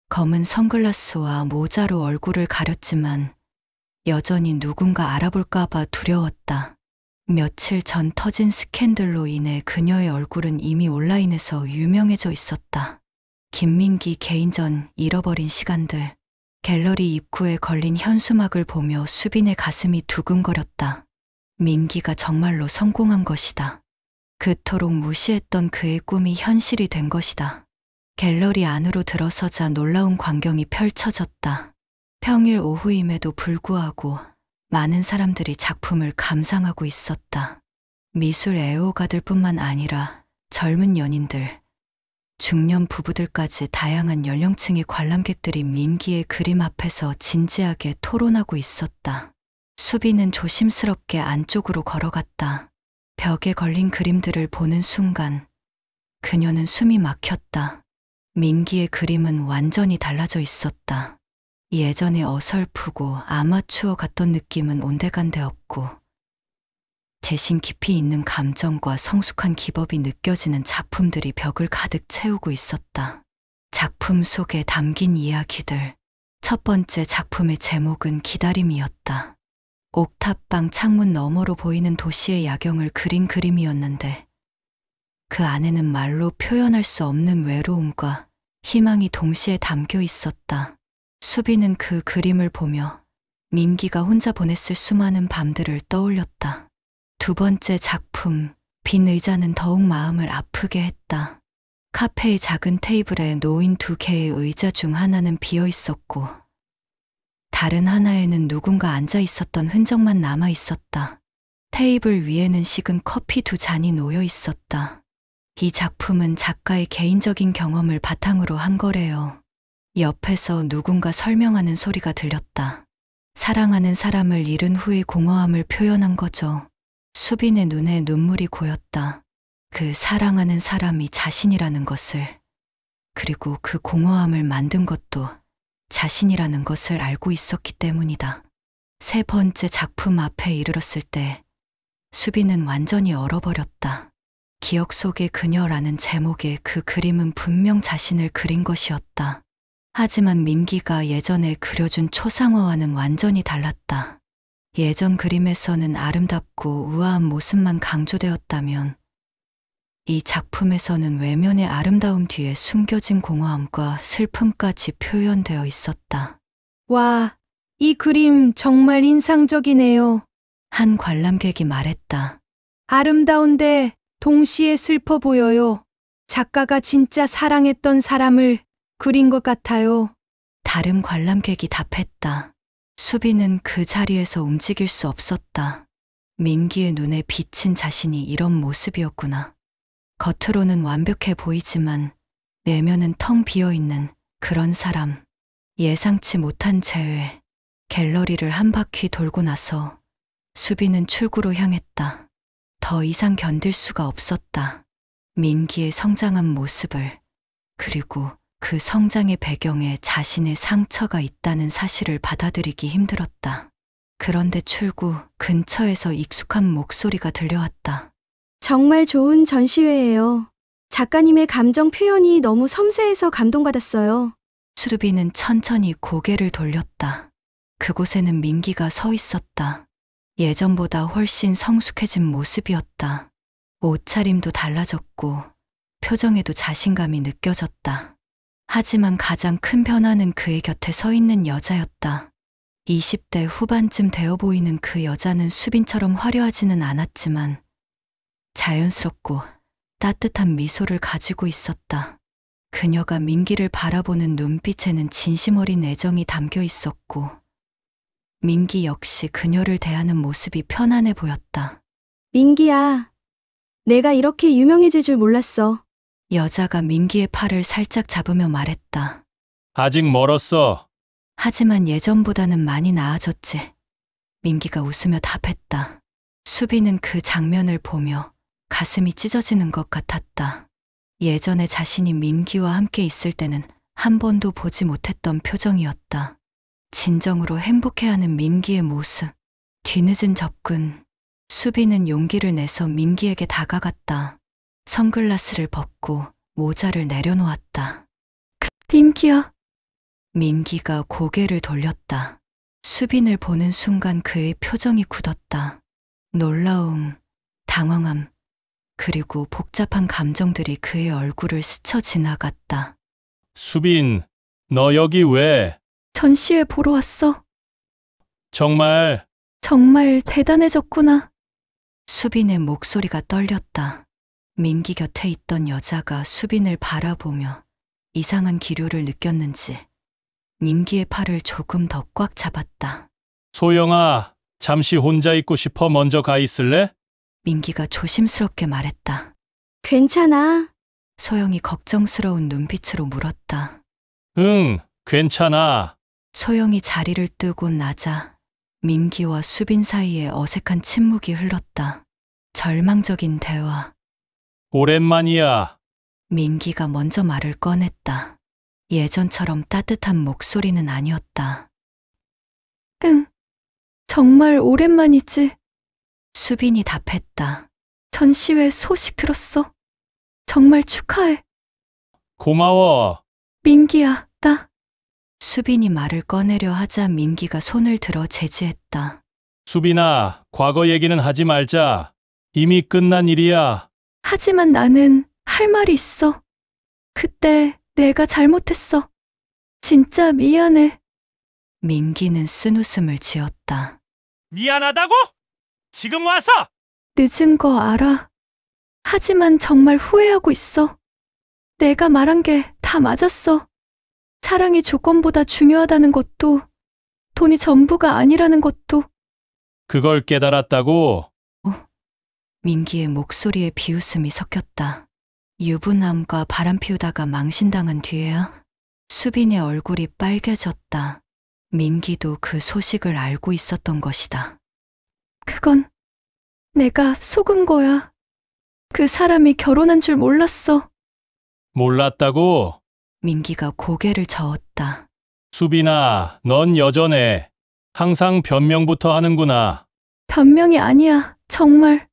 검은 선글라스와 모자로 얼굴을 가렸지만 여전히 누군가 알아볼까봐 두려웠다. 며칠 전 터진 스캔들로 인해 그녀의 얼굴은 이미 온라인에서 유명해져 있었다. 김민기 개인전 잃어버린 시간들. 갤러리 입구에 걸린 현수막을 보며 수빈의 가슴이 두근거렸다. 민기가 정말로 성공한 것이다. 그토록 무시했던 그의 꿈이 현실이 된 것이다. 갤러리 안으로 들어서자 놀라운 광경이 펼쳐졌다. 평일 오후임에도 불구하고 많은 사람들이 작품을 감상하고 있었다. 미술 애호가들뿐만 아니라 젊은 연인들, 중년 부부들까지 다양한 연령층의 관람객들이 민기의 그림 앞에서 진지하게 토론하고 있었다. 수빈은 조심스럽게 안쪽으로 걸어갔다. 벽에 걸린 그림들을 보는 순간 그녀는 숨이 막혔다. 민기의 그림은 완전히 달라져 있었다. 예전에 어설프고 아마추어 같던 느낌은 온데간데 없고 재심 깊이 있는 감정과 성숙한 기법이 느껴지는 작품들이 벽을 가득 채우고 있었다. 작품 속에 담긴 이야기들. 첫 번째 작품의 제목은 기다림이었다. 옥탑방 창문 너머로 보이는 도시의 야경을 그린 그림이었는데 그 안에는 말로 표현할 수 없는 외로움과 희망이 동시에 담겨 있었다. 수빈은 그 그림을 보며 민기가 혼자 보냈을 수많은 밤들을 떠올렸다. 두 번째 작품, 빈 의자는 더욱 마음을 아프게 했다. 카페의 작은 테이블에 놓인 두 개의 의자 중 하나는 비어 있었고 다른 하나에는 누군가 앉아 있었던 흔적만 남아 있었다. 테이블 위에는 식은 커피 두 잔이 놓여 있었다. 이 작품은 작가의 개인적인 경험을 바탕으로 한 거래요. 옆에서 누군가 설명하는 소리가 들렸다. 사랑하는 사람을 잃은 후의 공허함을 표현한 거죠. 수빈의 눈에 눈물이 고였다. 그 사랑하는 사람이 자신이라는 것을, 그리고 그 공허함을 만든 것도 자신이라는 것을 알고 있었기 때문이다. 세 번째 작품 앞에 이르렀을 때 수빈은 완전히 얼어버렸다. 기억 속의 그녀라는 제목의 그 그림은 분명 자신을 그린 것이었다. 하지만 민기가 예전에 그려준 초상화와는 완전히 달랐다. 예전 그림에서는 아름답고 우아한 모습만 강조되었다면 이 작품에서는 외면의 아름다움 뒤에 숨겨진 공허함과 슬픔까지 표현되어 있었다. 와, 이 그림 정말 인상적이네요. 한 관람객이 말했다. 아름다운데 동시에 슬퍼 보여요. 작가가 진짜 사랑했던 사람을 그린 것 같아요. 다른 관람객이 답했다. 수빈은 그 자리에서 움직일 수 없었다. 민기의 눈에 비친 자신이 이런 모습이었구나. 겉으로는 완벽해 보이지만 내면은 텅 비어있는 그런 사람. 예상치 못한 재회. 갤러리를 한 바퀴 돌고 나서 수빈은 출구로 향했다. 더 이상 견딜 수가 없었다. 민기의 성장한 모습을, 그리고 그 성장의 배경에 자신의 상처가 있다는 사실을 받아들이기 힘들었다. 그런데 출구 근처에서 익숙한 목소리가 들려왔다. 정말 좋은 전시회예요. 작가님의 감정 표현이 너무 섬세해서 감동받았어요. 수빈은 천천히 고개를 돌렸다. 그곳에는 민기가 서 있었다. 예전보다 훨씬 성숙해진 모습이었다. 옷차림도 달라졌고 표정에도 자신감이 느껴졌다. 하지만 가장 큰 변화는 그의 곁에 서 있는 여자였다. 20대 후반쯤 되어 보이는 그 여자는 수빈처럼 화려하지는 않았지만 자연스럽고 따뜻한 미소를 가지고 있었다. 그녀가 민기를 바라보는 눈빛에는 진심 어린 애정이 담겨 있었고 민기 역시 그녀를 대하는 모습이 편안해 보였다. 민기야, 내가 이렇게 유명해질 줄 몰랐어. 여자가 민기의 팔을 살짝 잡으며 말했다. 아직 멀었어. 하지만 예전보다는 많이 나아졌지. 민기가 웃으며 답했다. 수빈은 그 장면을 보며 가슴이 찢어지는 것 같았다. 예전에 자신이 민기와 함께 있을 때는 한 번도 보지 못했던 표정이었다. 진정으로 행복해하는 민기의 모습. 뒤늦은 접근. 수빈은 용기를 내서 민기에게 다가갔다. 선글라스를 벗고 모자를 내려놓았다. 민기야, 민기가 고개를 돌렸다. 수빈을 보는 순간 그의 표정이 굳었다. 놀라움, 당황함, 그리고 복잡한 감정들이 그의 얼굴을 스쳐 지나갔다. 수빈, 너 여기 왜? 전시회 보러 왔어. 정말 정말 대단해졌구나. 수빈의 목소리가 떨렸다. 민기 곁에 있던 여자가 수빈을 바라보며 이상한 기류를 느꼈는지 민기의 팔을 조금 더 꽉 잡았다. 소영아, 잠시 혼자 있고 싶어. 먼저 가 있을래? 민기가 조심스럽게 말했다. 괜찮아. 소영이 걱정스러운 눈빛으로 물었다. 응, 괜찮아. 소영이 자리를 뜨고 나자 민기와 수빈 사이에 어색한 침묵이 흘렀다. 절망적인 대화. 오랜만이야. 민기가 먼저 말을 꺼냈다. 예전처럼 따뜻한 목소리는 아니었다. 응. 정말 오랜만이지. 수빈이 답했다. 전시회 소식 들었어. 정말 축하해. 고마워. 민기야, 나 수빈이 말을 꺼내려 하자 민기가 손을 들어 제지했다. 수빈아, 과거 얘기는 하지 말자. 이미 끝난 일이야. 하지만 나는 할 말이 있어. 그때 내가 잘못했어. 진짜 미안해. 민기는 쓴웃음을 지었다. 미안하다고? 지금 와서? 늦은 거 알아. 하지만 정말 후회하고 있어. 내가 말한 게 다 맞았어. 사랑이 조건보다 중요하다는 것도, 돈이 전부가 아니라는 것도. 그걸 깨달았다고? 민기의 목소리에 비웃음이 섞였다. 유부남과 바람 피우다가 망신당한 뒤에야? 수빈의 얼굴이 빨개졌다. 민기도 그 소식을 알고 있었던 것이다. 그건 내가 속은 거야. 그 사람이 결혼한 줄 몰랐어. 몰랐다고? 민기가 고개를 저었다. 수빈아, 넌 여전해. 항상 변명부터 하는구나. 변명이 아니야, 정말.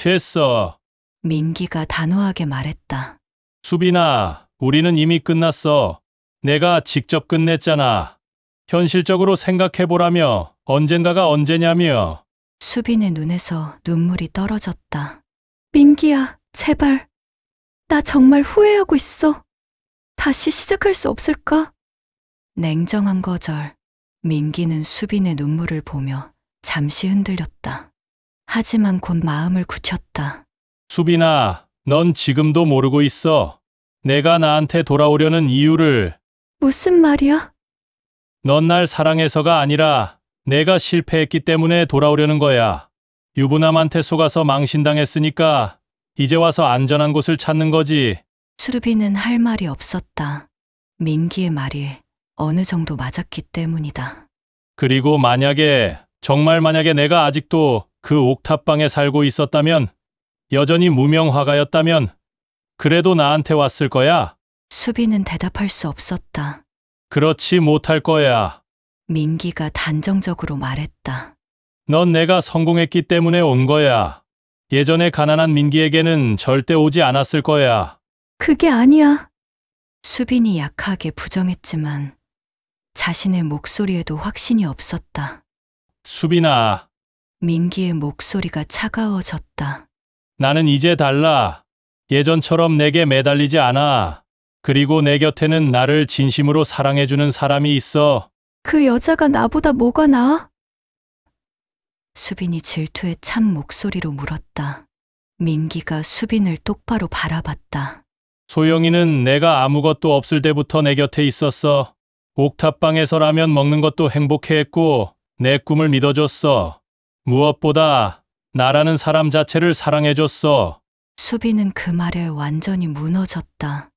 했어. 민기가 단호하게 말했다. 수빈아, 우리는 이미 끝났어. 내가 직접 끝냈잖아. 현실적으로 생각해보라며 언젠가가 언제냐며. 수빈의 눈에서 눈물이 떨어졌다. 민기야, 제발. 나 정말 후회하고 있어. 다시 시작할 수 없을까? 냉정한 거절. 민기는 수빈의 눈물을 보며 잠시 흔들렸다. 하지만 곧 마음을 굳혔다. 수빈아, 넌 지금도 모르고 있어. 내가 나한테 돌아오려는 이유를. 무슨 말이야? 넌 날 사랑해서가 아니라 내가 실패했기 때문에 돌아오려는 거야. 유부남한테 속아서 망신당했으니까 이제 와서 안전한 곳을 찾는 거지. 수빈은 할 말이 없었다. 민기의 말이 어느 정도 맞았기 때문이다. 그리고 정말 만약에 내가 아직도 그 옥탑방에 살고 있었다면, 여전히 무명화가였다면, 그래도 나한테 왔을 거야? 수빈은 대답할 수 없었다. 그렇지 못할 거야. 민기가 단정적으로 말했다. 넌 내가 성공했기 때문에 온 거야. 예전에 가난한 민기에게는 절대 오지 않았을 거야. 그게 아니야. 수빈이 약하게 부정했지만 자신의 목소리에도 확신이 없었다. 수빈아, 민기의 목소리가 차가워졌다. 나는 이제 달라. 예전처럼 내게 매달리지 않아. 그리고 내 곁에는 나를 진심으로 사랑해주는 사람이 있어. 그 여자가 나보다 뭐가 나아? 수빈이 질투에 찬 목소리로 물었다. 민기가 수빈을 똑바로 바라봤다. 소영이는 내가 아무것도 없을 때부터 내 곁에 있었어. 옥탑방에서 라면 먹는 것도 행복해했고 내 꿈을 믿어줬어. 무엇보다 나라는 사람 자체를 사랑해줬어. 수빈은 그 말에 완전히 무너졌다.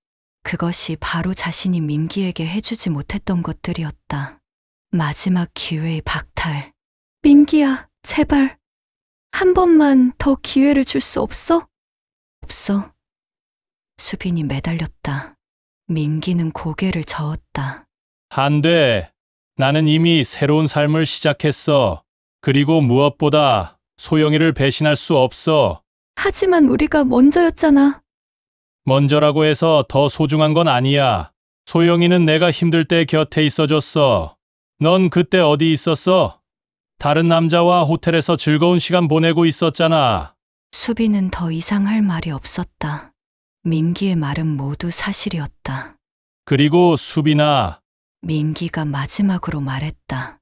그것이 바로 자신이 민기에게 해주지 못했던 것들이었다. 마지막 기회의 박탈. 민기야, 제발. 한 번만 더 기회를 줄 수 없어? 없어. 수빈이 매달렸다. 민기는 고개를 저었다. 안 돼. 나는 이미 새로운 삶을 시작했어. 그리고 무엇보다 소영이를 배신할 수 없어. 하지만 우리가 먼저였잖아. 먼저라고 해서 더 소중한 건 아니야. 소영이는 내가 힘들 때 곁에 있어줬어. 넌 그때 어디 있었어? 다른 남자와 호텔에서 즐거운 시간 보내고 있었잖아. 수빈은 더 이상 할 말이 없었다. 민기의 말은 모두 사실이었다. 그리고 수빈아, 민기가 마지막으로 말했다.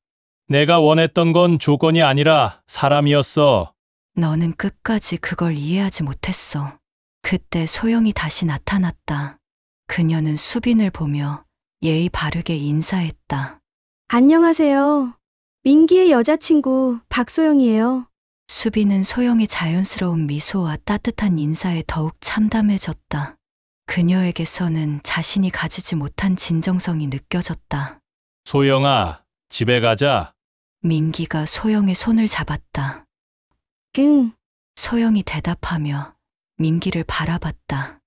내가 원했던 건 조건이 아니라 사람이었어. 너는 끝까지 그걸 이해하지 못했어. 그때 소영이 다시 나타났다. 그녀는 수빈을 보며 예의 바르게 인사했다. 안녕하세요. 민기의 여자친구 박소영이에요. 수빈은 소영의 자연스러운 미소와 따뜻한 인사에 더욱 참담해졌다. 그녀에게서는 자신이 가지지 못한 진정성이 느껴졌다. 소영아, 집에 가자. 민기가 소영의 손을 잡았다. 응. 소영이 대답하며 민기를 바라봤다.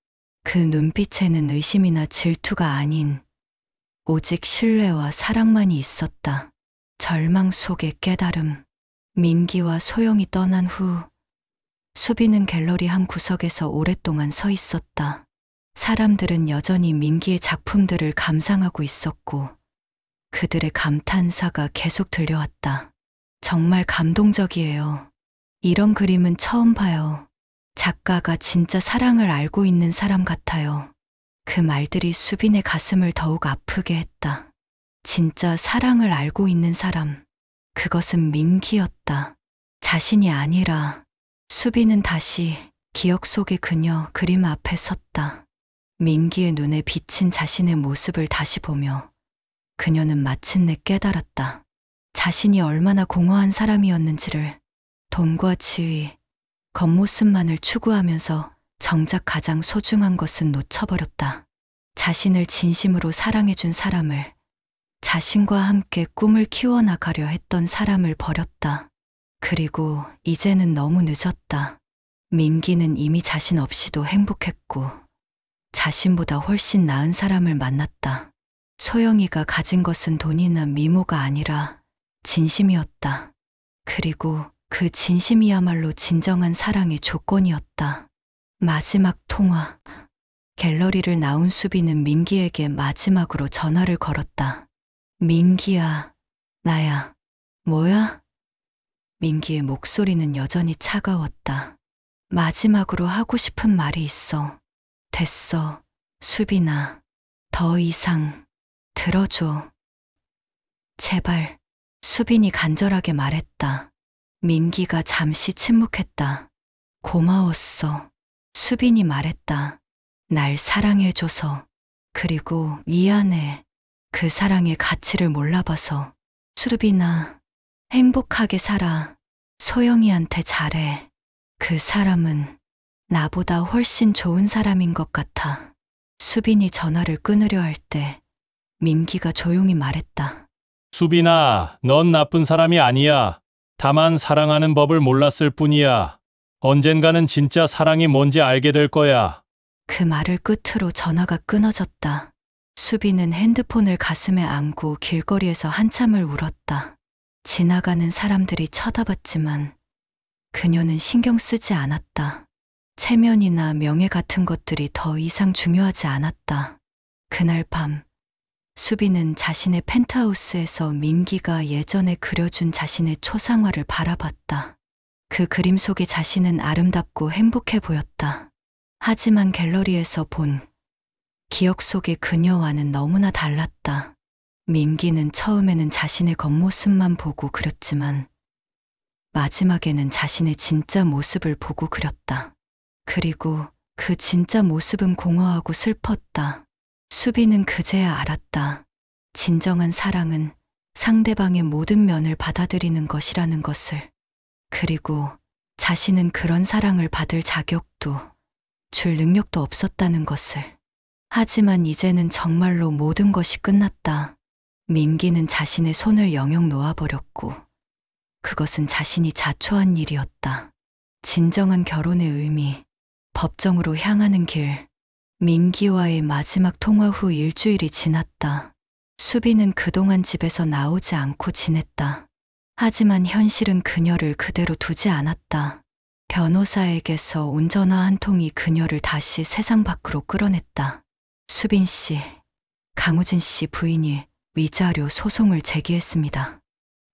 그 눈빛에는 의심이나 질투가 아닌 오직 신뢰와 사랑만이 있었다. 절망 속의 깨달음. 민기와 소영이 떠난 후 수빈은 갤러리 한 구석에서 오랫동안 서 있었다. 사람들은 여전히 민기의 작품들을 감상하고 있었고 그들의 감탄사가 계속 들려왔다. 정말 감동적이에요. 이런 그림은 처음 봐요. 작가가 진짜 사랑을 알고 있는 사람 같아요. 그 말들이 수빈의 가슴을 더욱 아프게 했다. 진짜 사랑을 알고 있는 사람. 그것은 민기였다. 자신이 아니라. 수빈은 다시 기억 속의 그녀 그림 앞에 섰다. 민기의 눈에 비친 자신의 모습을 다시 보며 그녀는 마침내 깨달았다. 자신이 얼마나 공허한 사람이었는지를. 돈과 지위, 겉모습만을 추구하면서 정작 가장 소중한 것은 놓쳐버렸다. 자신을 진심으로 사랑해준 사람을, 자신과 함께 꿈을 키워나가려 했던 사람을 버렸다. 그리고 이제는 너무 늦었다. 민기는 이미 자신 없이도 행복했고 자신보다 훨씬 나은 사람을 만났다. 소영이가 가진 것은 돈이나 미모가 아니라 진심이었다. 그리고 그 진심이야말로 진정한 사랑의 조건이었다. 마지막 통화. 갤러리를 나온 수빈은 민기에게 마지막으로 전화를 걸었다. 민기야, 나야. 뭐야? 민기의 목소리는 여전히 차가웠다. 마지막으로 하고 싶은 말이 있어. 됐어, 수빈아. 더 이상 들어줘. 제발, 수빈이 간절하게 말했다. 민기가 잠시 침묵했다. 고마웠어. 수빈이 말했다. 날 사랑해줘서. 그리고 미안해. 그 사랑의 가치를 몰라봐서. 수빈아, 행복하게 살아. 소영이한테 잘해. 그 사람은 나보다 훨씬 좋은 사람인 것 같아. 수빈이 전화를 끊으려 할 때 민기가 조용히 말했다. 수빈아, 넌 나쁜 사람이 아니야. 다만 사랑하는 법을 몰랐을 뿐이야. 언젠가는 진짜 사랑이 뭔지 알게 될 거야. 그 말을 끝으로 전화가 끊어졌다. 수빈은 핸드폰을 가슴에 안고 길거리에서 한참을 울었다. 지나가는 사람들이 쳐다봤지만 그녀는 신경 쓰지 않았다. 체면이나 명예 같은 것들이 더 이상 중요하지 않았다. 그날 밤, 수빈은 자신의 펜트하우스에서 민기가 예전에 그려준 자신의 초상화를 바라봤다. 그 그림 속의 자신은 아름답고 행복해 보였다. 하지만 갤러리에서 본 기억 속의 그녀와는 너무나 달랐다. 민기는 처음에는 자신의 겉모습만 보고 그렸지만 마지막에는 자신의 진짜 모습을 보고 그렸다. 그리고 그 진짜 모습은 공허하고 슬펐다. 수빈은 그제야 알았다. 진정한 사랑은 상대방의 모든 면을 받아들이는 것이라는 것을. 그리고 자신은 그런 사랑을 받을 자격도 줄 능력도 없었다는 것을. 하지만 이제는 정말로 모든 것이 끝났다. 민기는 자신의 손을 영영 놓아버렸고 그것은 자신이 자초한 일이었다. 진정한 결혼의 의미, 법정으로 향하는 길. 민기와의 마지막 통화 후 일주일이 지났다. 수빈은 그동안 집에서 나오지 않고 지냈다. 하지만 현실은 그녀를 그대로 두지 않았다. 변호사에게서 온 전화 한 통이 그녀를 다시 세상 밖으로 끌어냈다. 수빈 씨, 강우진 씨 부인이 위자료 소송을 제기했습니다.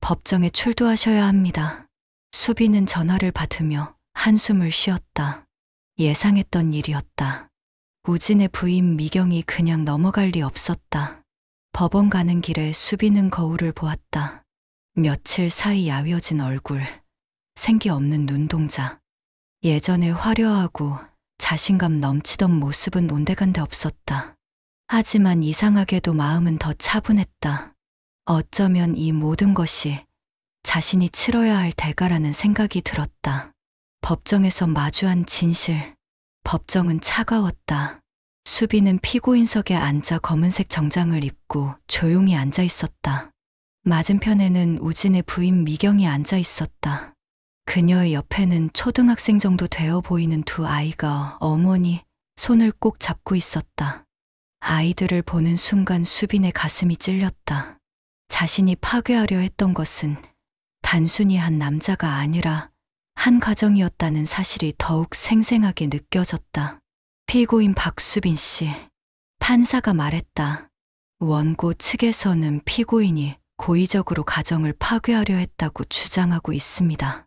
법정에 출두하셔야 합니다. 수빈은 전화를 받으며 한숨을 쉬었다. 예상했던 일이었다. 우진의 부인 미경이 그냥 넘어갈 리 없었다. 법원 가는 길에 수빈은 거울을 보았다. 며칠 사이 야위어진 얼굴, 생기 없는 눈동자. 예전에 화려하고 자신감 넘치던 모습은 온데간데 없었다. 하지만 이상하게도 마음은 더 차분했다. 어쩌면 이 모든 것이 자신이 치러야 할 대가라는 생각이 들었다. 법정에서 마주한 진실. 법정은 차가웠다. 수빈은 피고인석에 앉아 검은색 정장을 입고 조용히 앉아 있었다. 맞은편에는 우진의 부인 미경이 앉아 있었다. 그녀의 옆에는 초등학생 정도 되어 보이는 두 아이가 어머니 손을 꼭 잡고 있었다. 아이들을 보는 순간 수빈의 가슴이 찔렸다. 자신이 파괴하려 했던 것은 단순히 한 남자가 아니라 한 가정이었다는 사실이 더욱 생생하게 느껴졌다. 피고인 박수빈 씨, 판사가 말했다. 원고 측에서는 피고인이 고의적으로 가정을 파괴하려 했다고 주장하고 있습니다.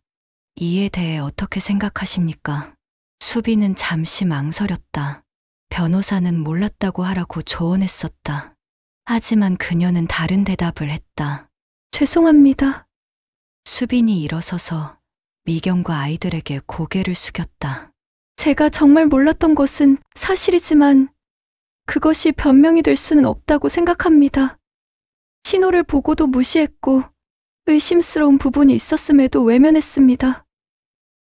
이에 대해 어떻게 생각하십니까? 수빈은 잠시 망설였다. 변호사는 몰랐다고 하라고 조언했었다. 하지만 그녀는 다른 대답을 했다. 죄송합니다. 수빈이 일어서서 미경과 아이들에게 고개를 숙였다. 제가 정말 몰랐던 것은 사실이지만 그것이 변명이 될 수는 없다고 생각합니다. 신호를 보고도 무시했고 의심스러운 부분이 있었음에도 외면했습니다.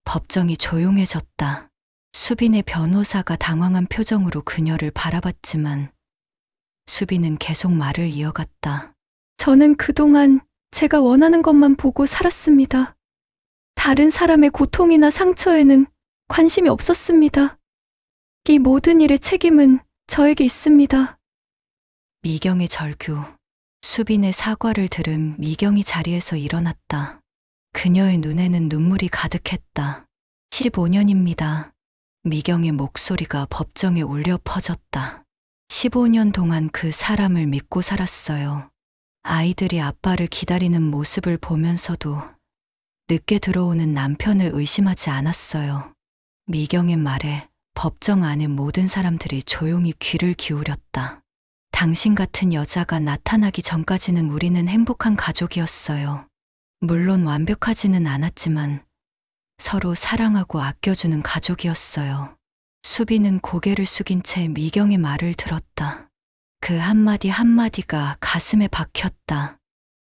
법정이 조용해졌다. 수빈의 변호사가 당황한 표정으로 그녀를 바라봤지만 수빈은 계속 말을 이어갔다. 저는 그동안 제가 원하는 것만 보고 살았습니다. 다른 사람의 고통이나 상처에는 관심이 없었습니다. 이 모든 일의 책임은 저에게 있습니다. 미경의 절규. 수빈의 사과를 들은 미경이 자리에서 일어났다. 그녀의 눈에는 눈물이 가득했다. 15년입니다. 미경의 목소리가 법정에 울려 퍼졌다. 15년 동안 그 사람을 믿고 살았어요. 아이들이 아빠를 기다리는 모습을 보면서도 늦게 들어오는 남편을 의심하지 않았어요. 미경의 말에 법정 안의 모든 사람들이 조용히 귀를 기울였다. 당신 같은 여자가 나타나기 전까지는 우리는 행복한 가족이었어요. 물론 완벽하지는 않았지만 서로 사랑하고 아껴주는 가족이었어요. 수빈은 고개를 숙인 채 미경의 말을 들었다. 그 한마디 한마디가 가슴에 박혔다.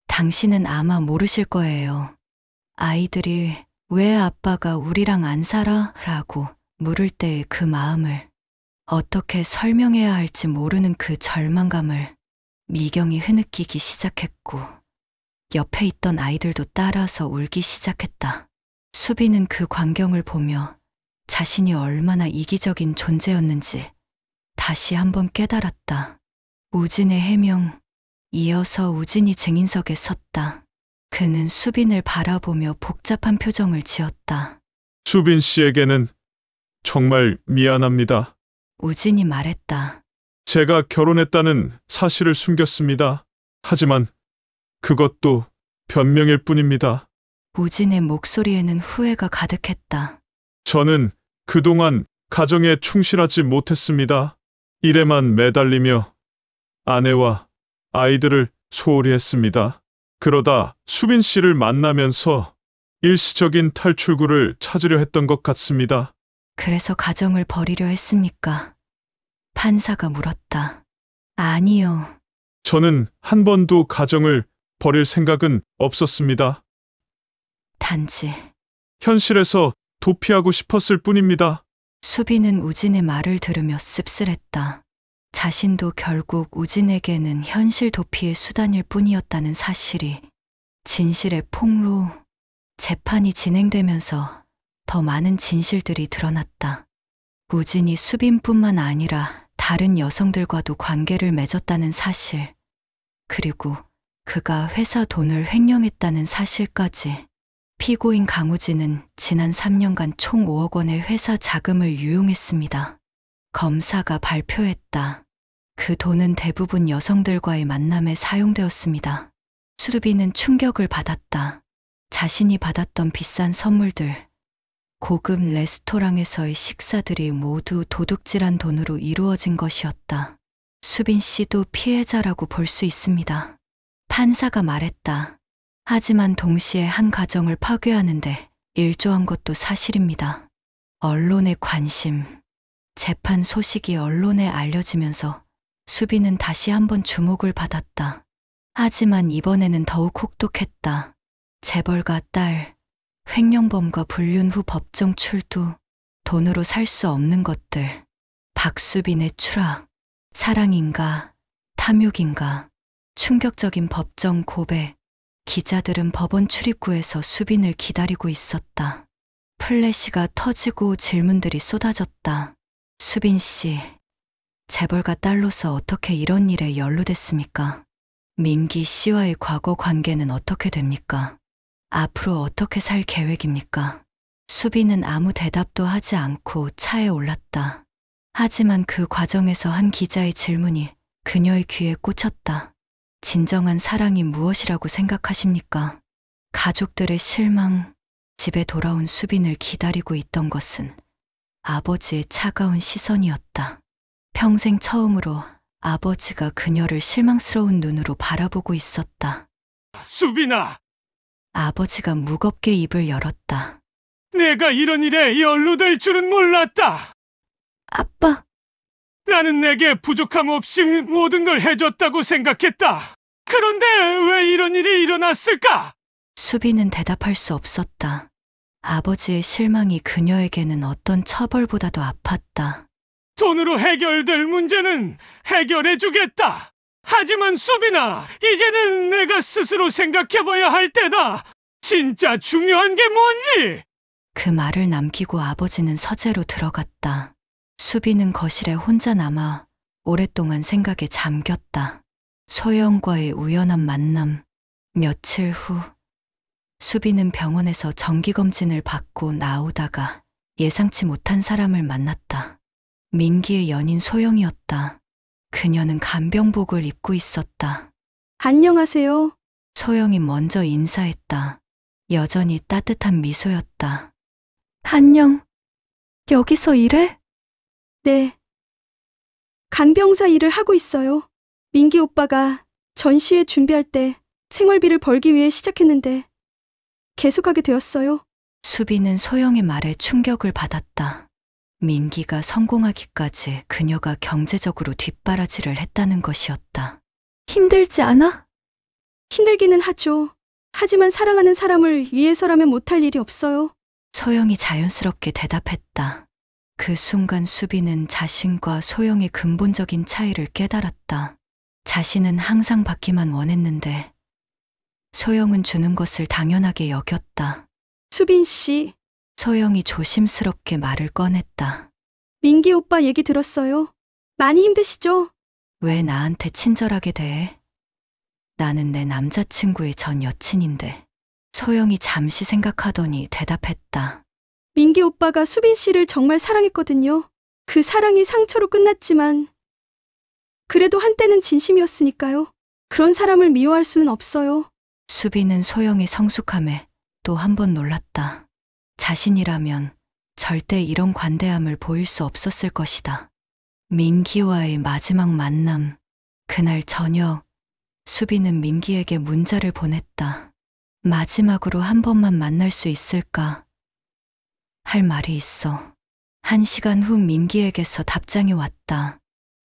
당신은 아마 모르실 거예요. 아이들이 왜 아빠가 우리랑 안 살아? 라고 물을 때의 그 마음을, 어떻게 설명해야 할지 모르는 그 절망감을 미경이 흐느끼기 시작했고 옆에 있던 아이들도 따라서 울기 시작했다. 수빈은 그 광경을 보며 자신이 얼마나 이기적인 존재였는지 다시 한번 깨달았다. 우진의 해명, 이어서 우진이 증인석에 섰다. 그는 수빈을 바라보며 복잡한 표정을 지었다. 수빈 씨에게는 정말 미안합니다. 우진이 말했다. 제가 결혼했다는 사실을 숨겼습니다. 하지만 그것도 변명일 뿐입니다. 우진의 목소리에는 후회가 가득했다. 저는 그동안 가정에 충실하지 못했습니다. 일에만 매달리며 아내와 아이들을 소홀히 했습니다. 그러다 수빈 씨를 만나면서 일시적인 탈출구를 찾으려 했던 것 같습니다. 그래서 가정을 버리려 했습니까? 판사가 물었다. 아니요. 저는 한 번도 가정을 버릴 생각은 없었습니다. 단지 현실에서 도피하고 싶었을 뿐입니다. 수빈은 우진의 말을 들으며 씁쓸했다. 자신도 결국 우진에게는 현실 도피의 수단일 뿐이었다는 사실이, 진실의 폭로, 재판이 진행되면서 더 많은 진실들이 드러났다. 우진이 수빈뿐만 아니라 다른 여성들과도 관계를 맺었다는 사실, 그리고 그가 회사 돈을 횡령했다는 사실까지. 피고인 강우진은 지난 3년간 총 5억 원의 회사 자금을 유용했습니다. 검사가 발표했다. 그 돈은 대부분 여성들과의 만남에 사용되었습니다. 수빈은 충격을 받았다. 자신이 받았던 비싼 선물들, 고급 레스토랑에서의 식사들이 모두 도둑질한 돈으로 이루어진 것이었다. 수빈 씨도 피해자라고 볼 수 있습니다. 판사가 말했다. 하지만 동시에 한 가정을 파괴하는데 일조한 것도 사실입니다. 언론의 관심, 재판 소식이 언론에 알려지면서 수빈은 다시 한번 주목을 받았다. 하지만 이번에는 더욱 혹독했다. 재벌가 딸, 횡령범과 불륜 후 법정 출두, 돈으로 살 수 없는 것들, 박수빈의 추락, 사랑인가, 탐욕인가, 충격적인 법정 고백. 기자들은 법원 출입구에서 수빈을 기다리고 있었다. 플래시가 터지고 질문들이 쏟아졌다. 수빈 씨, 재벌가 딸로서 어떻게 이런 일에 연루됐습니까? 민기 씨와의 과거 관계는 어떻게 됩니까? 앞으로 어떻게 살 계획입니까? 수빈은 아무 대답도 하지 않고 차에 올랐다. 하지만 그 과정에서 한 기자의 질문이 그녀의 귀에 꽂혔다. 진정한 사랑이 무엇이라고 생각하십니까? 가족들의 실망, 집에 돌아온 수빈을 기다리고 있던 것은 아버지의 차가운 시선이었다. 평생 처음으로 아버지가 그녀를 실망스러운 눈으로 바라보고 있었다. 수빈아, 아버지가 무겁게 입을 열었다. 내가 이런 일에 연루될 줄은 몰랐다. 아빠, 나는 내게 부족함 없이 모든 걸 해줬다고 생각했다. 그런데 왜 이런 일이 일어났을까? 수빈은 대답할 수 없었다. 아버지의 실망이 그녀에게는 어떤 처벌보다도 아팠다. 돈으로 해결될 문제는 해결해주겠다. 하지만 수빈아, 이제는 내가 스스로 생각해봐야 할 때다. 진짜 중요한 게 뭔지? 그 말을 남기고 아버지는 서재로 들어갔다. 수빈은 거실에 혼자 남아 오랫동안 생각에 잠겼다. 소영과의 우연한 만남. 며칠 후 수빈은 병원에서 정기검진을 받고 나오다가 예상치 못한 사람을 만났다. 민기의 연인 소영이었다. 그녀는 간병복을 입고 있었다. 안녕하세요. 소영이 먼저 인사했다. 여전히 따뜻한 미소였다. 안녕. 여기서 일해? 네. 간병사 일을 하고 있어요. 민기 오빠가 전시회 준비할 때 생활비를 벌기 위해 시작했는데 계속하게 되었어요. 수빈은 소영의 말에 충격을 받았다. 민기가 성공하기까지 그녀가 경제적으로 뒷바라지를 했다는 것이었다. 힘들지 않아? 힘들기는 하죠. 하지만 사랑하는 사람을 위해서라면 못할 일이 없어요. 소영이 자연스럽게 대답했다. 그 순간 수빈은 자신과 소영의 근본적인 차이를 깨달았다. 자신은 항상 받기만 원했는데 소영은 주는 것을 당연하게 여겼다. 수빈 씨, 소영이 조심스럽게 말을 꺼냈다. 민기 오빠 얘기 들었어요. 많이 힘드시죠? 왜 나한테 친절하게 대해? 나는 내 남자친구의 전 여친인데. 소영이 잠시 생각하더니 대답했다. 민기 오빠가 수빈 씨를 정말 사랑했거든요. 그 사랑이 상처로 끝났지만 그래도 한때는 진심이었으니까요. 그런 사람을 미워할 수는 없어요. 수빈은 소영의 성숙함에 또 한 번 놀랐다. 자신이라면 절대 이런 관대함을 보일 수 없었을 것이다. 민기와의 마지막 만남. 그날 저녁, 수빈은 민기에게 문자를 보냈다. 마지막으로 한 번만 만날 수 있을까? 할 말이 있어. 1시간 후 민기에게서 답장이 왔다.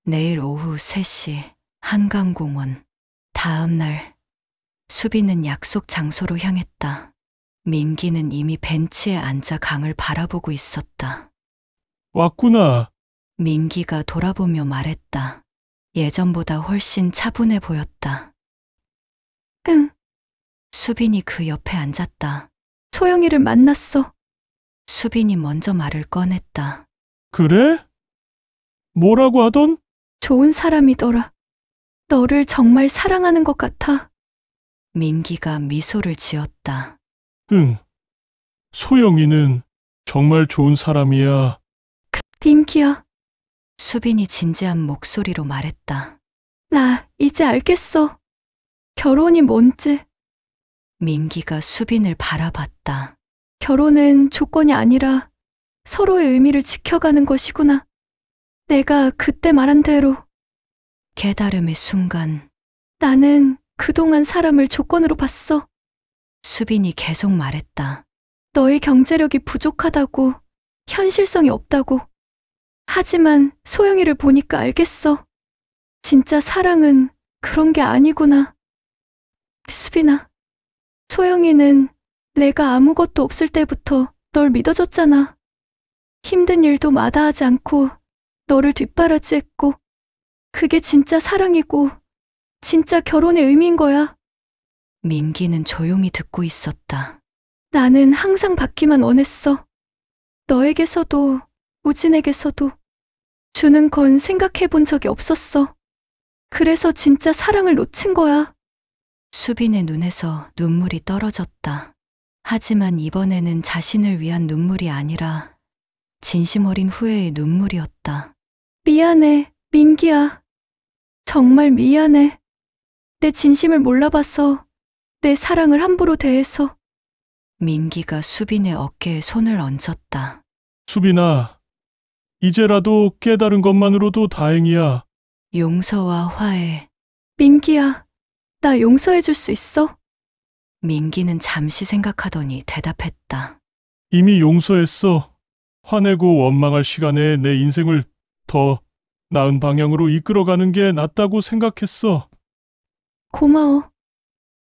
내일 오후 3시, 한강공원. 다음 날, 수빈은 약속 장소로 향했다. 민기는 이미 벤치에 앉아 강을 바라보고 있었다. 왔구나. 민기가 돌아보며 말했다. 예전보다 훨씬 차분해 보였다. 응. 수빈이 그 옆에 앉았다. 소영이를 만났어. 수빈이 먼저 말을 꺼냈다. 그래? 뭐라고 하던? 좋은 사람이더라. 너를 정말 사랑하는 것 같아. 민기가 미소를 지었다. 응. 소영이는 정말 좋은 사람이야. 민기야, 수빈이 진지한 목소리로 말했다. 나 이제 알겠어. 결혼이 뭔지. 민기가 수빈을 바라봤다. 결혼은 조건이 아니라 서로의 의미를 지켜가는 것이구나. 내가 그때 말한 대로 깨달음의 순간 나는 그동안 사람을 조건으로 봤어. 수빈이 계속 말했다. 너의 경제력이 부족하다고, 현실성이 없다고. 하지만 소영이를 보니까 알겠어. 진짜 사랑은 그런 게 아니구나. 수빈아, 소영이는 내가 아무것도 없을 때부터 널 믿어줬잖아. 힘든 일도 마다하지 않고 너를 뒷바라지했고, 그게 진짜 사랑이고 진짜 결혼의 의미인 거야. 민기는 조용히 듣고 있었다. 나는 항상 받기만 원했어. 너에게서도 우진에게서도. 주는 건 생각해 본 적이 없었어. 그래서 진짜 사랑을 놓친 거야. 수빈의 눈에서 눈물이 떨어졌다. 하지만 이번에는 자신을 위한 눈물이 아니라 진심 어린 후회의 눈물이었다. 미안해, 민기야. 정말 미안해. 내 진심을 몰라봐서, 내 사랑을 함부로 대해서. 민기가 수빈의 어깨에 손을 얹었다. 수빈아, 이제라도 깨달은 것만으로도 다행이야. 용서와 화해. 민기야, 나 용서해 줄 수 있어? 민기는 잠시 생각하더니 대답했다. 이미 용서했어. 화내고 원망할 시간에 내 인생을 더 나은 방향으로 이끌어가는 게 낫다고 생각했어. 고마워.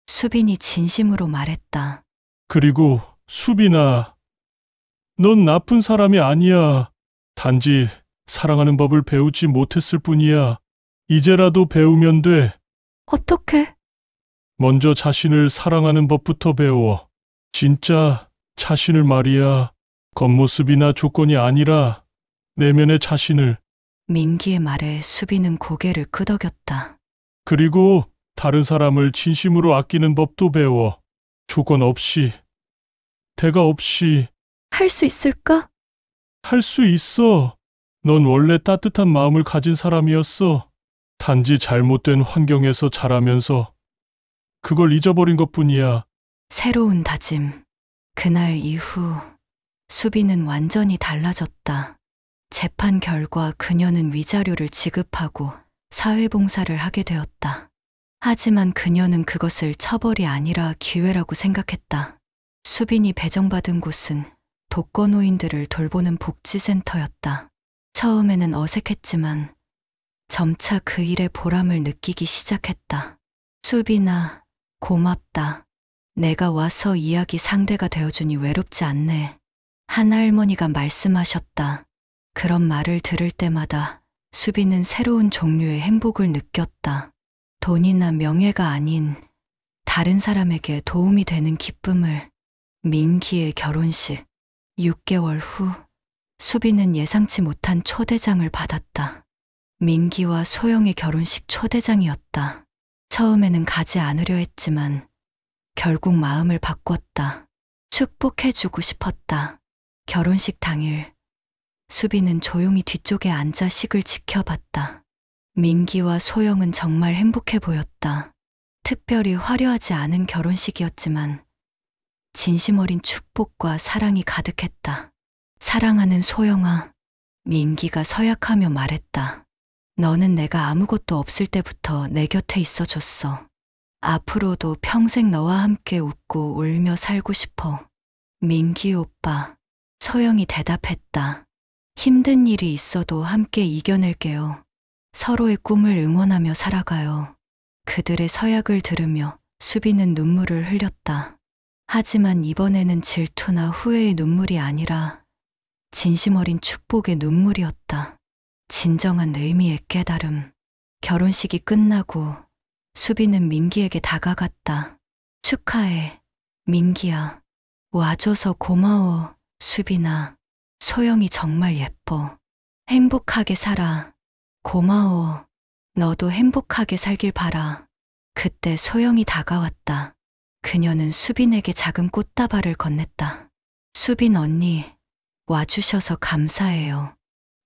수빈이 진심으로 말했다. 그리고 수빈아, 넌 나쁜 사람이 아니야. 단지 사랑하는 법을 배우지 못했을 뿐이야. 이제라도 배우면 돼. 어떡해? 먼저 자신을 사랑하는 법부터 배워. 진짜 자신을 말이야. 겉모습이나 조건이 아니라 내면의 자신을. 민기의 말에 수빈은 고개를 끄덕였다. 그리고 다른 사람을 진심으로 아끼는 법도 배워. 조건 없이, 대가 없이. 할 수 있을까? 할 수 있어. 넌 원래 따뜻한 마음을 가진 사람이었어. 단지 잘못된 환경에서 자라면서 그걸 잊어버린 것뿐이야. 새로운 다짐. 그날 이후 수빈은 완전히 달라졌다. 재판 결과 그녀는 위자료를 지급하고 사회봉사를 하게 되었다. 하지만 그녀는 그것을 처벌이 아니라 기회라고 생각했다. 수빈이 배정받은 곳은 독거노인들을 돌보는 복지센터였다. 처음에는 어색했지만 점차 그 일의 보람을 느끼기 시작했다. 수빈아, 고맙다. 내가 와서 이야기 상대가 되어주니 외롭지 않네. 한 할머니가 말씀하셨다. 그런 말을 들을 때마다 수빈은 새로운 종류의 행복을 느꼈다. 돈이나 명예가 아닌 다른 사람에게 도움이 되는 기쁨을. 민기의 결혼식. 6개월 후 수빈은 예상치 못한 초대장을 받았다. 민기와 소영의 결혼식 초대장이었다. 처음에는 가지 않으려 했지만 결국 마음을 바꿨다. 축복해주고 싶었다. 결혼식 당일 수빈은 조용히 뒤쪽에 앉아 식을 지켜봤다. 민기와 소영은 정말 행복해 보였다. 특별히 화려하지 않은 결혼식이었지만 진심 어린 축복과 사랑이 가득했다. 사랑하는 소영아, 민기가 서약하며 말했다. 너는 내가 아무것도 없을 때부터 내 곁에 있어줬어. 앞으로도 평생 너와 함께 웃고 울며 살고 싶어. 민기 오빠, 소영이 대답했다. 힘든 일이 있어도 함께 이겨낼게요. 서로의 꿈을 응원하며 살아가요. 그들의 서약을 들으며 수빈은 눈물을 흘렸다. 하지만 이번에는 질투나 후회의 눈물이 아니라 진심 어린 축복의 눈물이었다. 진정한 의미의 깨달음. 결혼식이 끝나고 수빈은 민기에게 다가갔다. 축하해, 민기야. 와줘서 고마워, 수빈아. 소영이 정말 예뻐. 행복하게 살아. 고마워. 너도 행복하게 살길 바라. 그때 소영이 다가왔다. 그녀는 수빈에게 작은 꽃다발을 건넸다. 수빈 언니, 와주셔서 감사해요.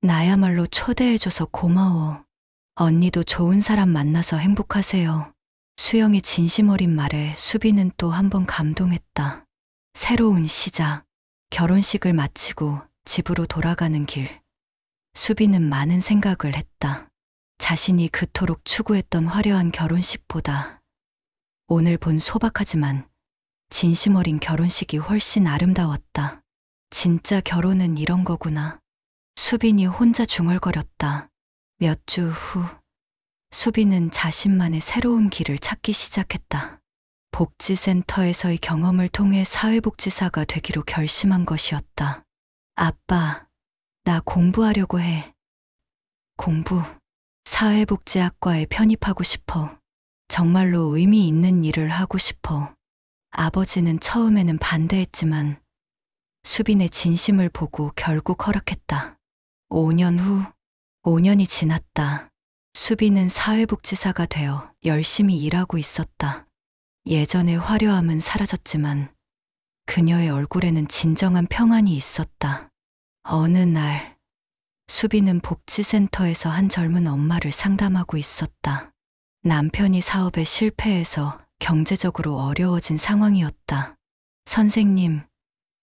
나야말로 초대해줘서 고마워. 언니도 좋은 사람 만나서 행복하세요. 수영의 진심 어린 말에 수빈은 또 한 번 감동했다. 새로운 시작. 결혼식을 마치고 집으로 돌아가는 길. 수빈은 많은 생각을 했다. 자신이 그토록 추구했던 화려한 결혼식보다 오늘 본 소박하지만 진심 어린 결혼식이 훨씬 아름다웠다. 진짜 결혼은 이런 거구나. 수빈이 혼자 중얼거렸다. 몇 주 후, 수빈은 자신만의 새로운 길을 찾기 시작했다. 복지센터에서의 경험을 통해 사회복지사가 되기로 결심한 것이었다. 아빠, 나 공부하려고 해. 공부. 사회복지학과에 편입하고 싶어. 정말로 의미 있는 일을 하고 싶어. 아버지는 처음에는 반대했지만 수빈의 진심을 보고 결국 허락했다. 5년 후, 5년이 지났다. 수빈은 사회복지사가 되어 열심히 일하고 있었다. 예전의 화려함은 사라졌지만 그녀의 얼굴에는 진정한 평안이 있었다. 어느 날, 수빈은 복지센터에서 한 젊은 엄마를 상담하고 있었다. 남편이 사업에 실패해서 경제적으로 어려워진 상황이었다. 선생님,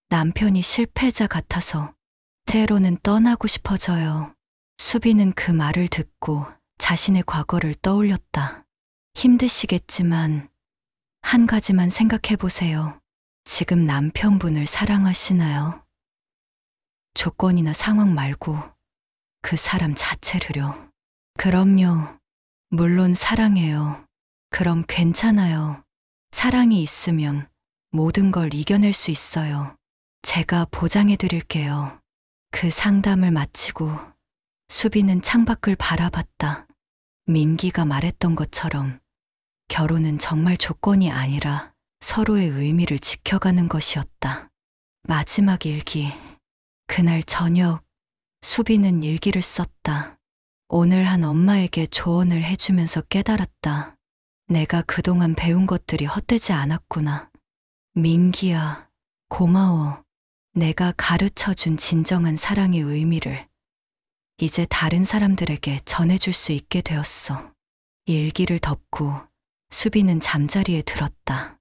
남편이 실패자 같아서 때로는 떠나고 싶어져요. 수빈은 그 말을 듣고 자신의 과거를 떠올렸다. 힘드시겠지만 한 가지만 생각해 보세요. 지금 남편분을 사랑하시나요? 조건이나 상황 말고 그 사람 자체를요. 그럼요. 물론 사랑해요. 그럼 괜찮아요. 사랑이 있으면 모든 걸 이겨낼 수 있어요. 제가 보장해 드릴게요. 그 상담을 마치고 수빈은 창밖을 바라봤다. 민기가 말했던 것처럼 결혼은 정말 조건이 아니라 서로의 의미를 지켜가는 것이었다. 마지막 일기. 그날 저녁, 수빈은 일기를 썼다. 오늘 한 엄마에게 조언을 해주면서 깨달았다. 내가 그동안 배운 것들이 헛되지 않았구나. 민기야, 고마워. 내가 가르쳐 준 진정한 사랑의 의미를 이제 다른 사람들에게 전해줄 수 있게 되었어. 일기를 덮고 수빈은 잠자리에 들었다.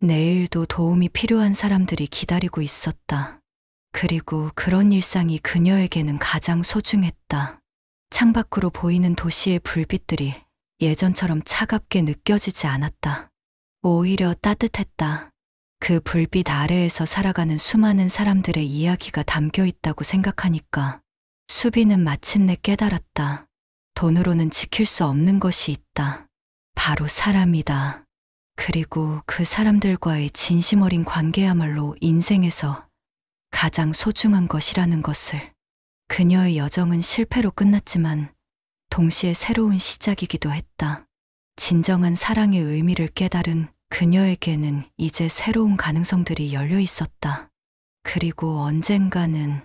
내일도 도움이 필요한 사람들이 기다리고 있었다. 그리고 그런 일상이 그녀에게는 가장 소중했다. 창밖으로 보이는 도시의 불빛들이 예전처럼 차갑게 느껴지지 않았다. 오히려 따뜻했다. 그 불빛 아래에서 살아가는 수많은 사람들의 이야기가 담겨 있다고 생각하니까 수빈은 마침내 깨달았다. 돈으로는 지킬 수 없는 것이 있다. 바로 사람이다. 그리고 그 사람들과의 진심 어린 관계야말로 인생에서 가장 소중한 것이라는 것을. 그녀의 여정은 실패로 끝났지만 동시에 새로운 시작이기도 했다. 진정한 사랑의 의미를 깨달은 그녀에게는 이제 새로운 가능성들이 열려 있었다. 그리고 언젠가는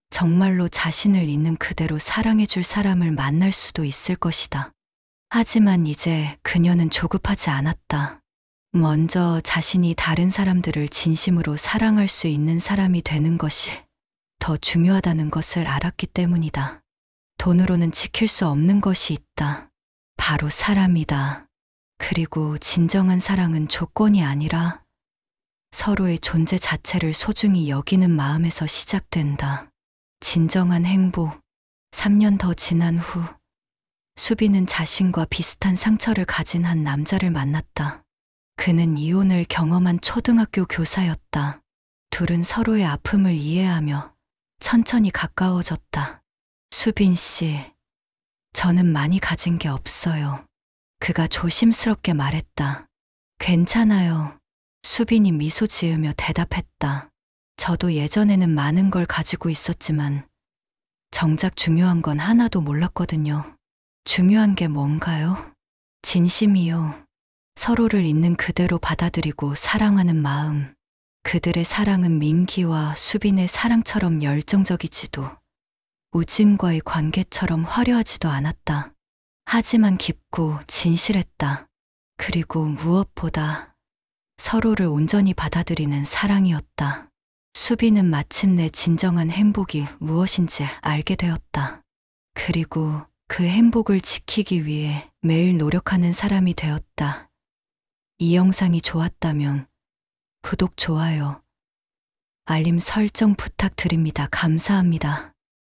정말로 자신을 있는 그대로 사랑해줄 사람을 만날 수도 있을 것이다. 하지만 이제 그녀는 조급하지 않았다. 먼저 자신이 다른 사람들을 진심으로 사랑할 수 있는 사람이 되는 것이 더 중요하다는 것을 알았기 때문이다. 돈으로는 지킬 수 없는 것이 있다. 바로 사람이다. 그리고 진정한 사랑은 조건이 아니라 서로의 존재 자체를 소중히 여기는 마음에서 시작된다. 진정한 행복. 3년 더 지난 후 수빈은 자신과 비슷한 상처를 가진 한 남자를 만났다. 그는 이혼을 경험한 초등학교 교사였다. 둘은 서로의 아픔을 이해하며 천천히 가까워졌다. 수빈 씨, 저는 많이 가진 게 없어요. 그가 조심스럽게 말했다. 괜찮아요. 수빈이 미소 지으며 대답했다. 저도 예전에는 많은 걸 가지고 있었지만 정작 중요한 건 하나도 몰랐거든요. 중요한 게 뭔가요? 진심이요. 서로를 있는 그대로 받아들이고 사랑하는 마음. 그들의 사랑은 민기와 수빈의 사랑처럼 열정적이지도 우진과의 관계처럼 화려하지도 않았다. 하지만 깊고 진실했다. 그리고 무엇보다 서로를 온전히 받아들이는 사랑이었다. 수빈은 마침내 진정한 행복이 무엇인지 알게 되었다. 그리고 그 행복을 지키기 위해 매일 노력하는 사람이 되었다. 이 영상이 좋았다면 구독, 좋아요, 알림 설정 부탁드립니다. 감사합니다.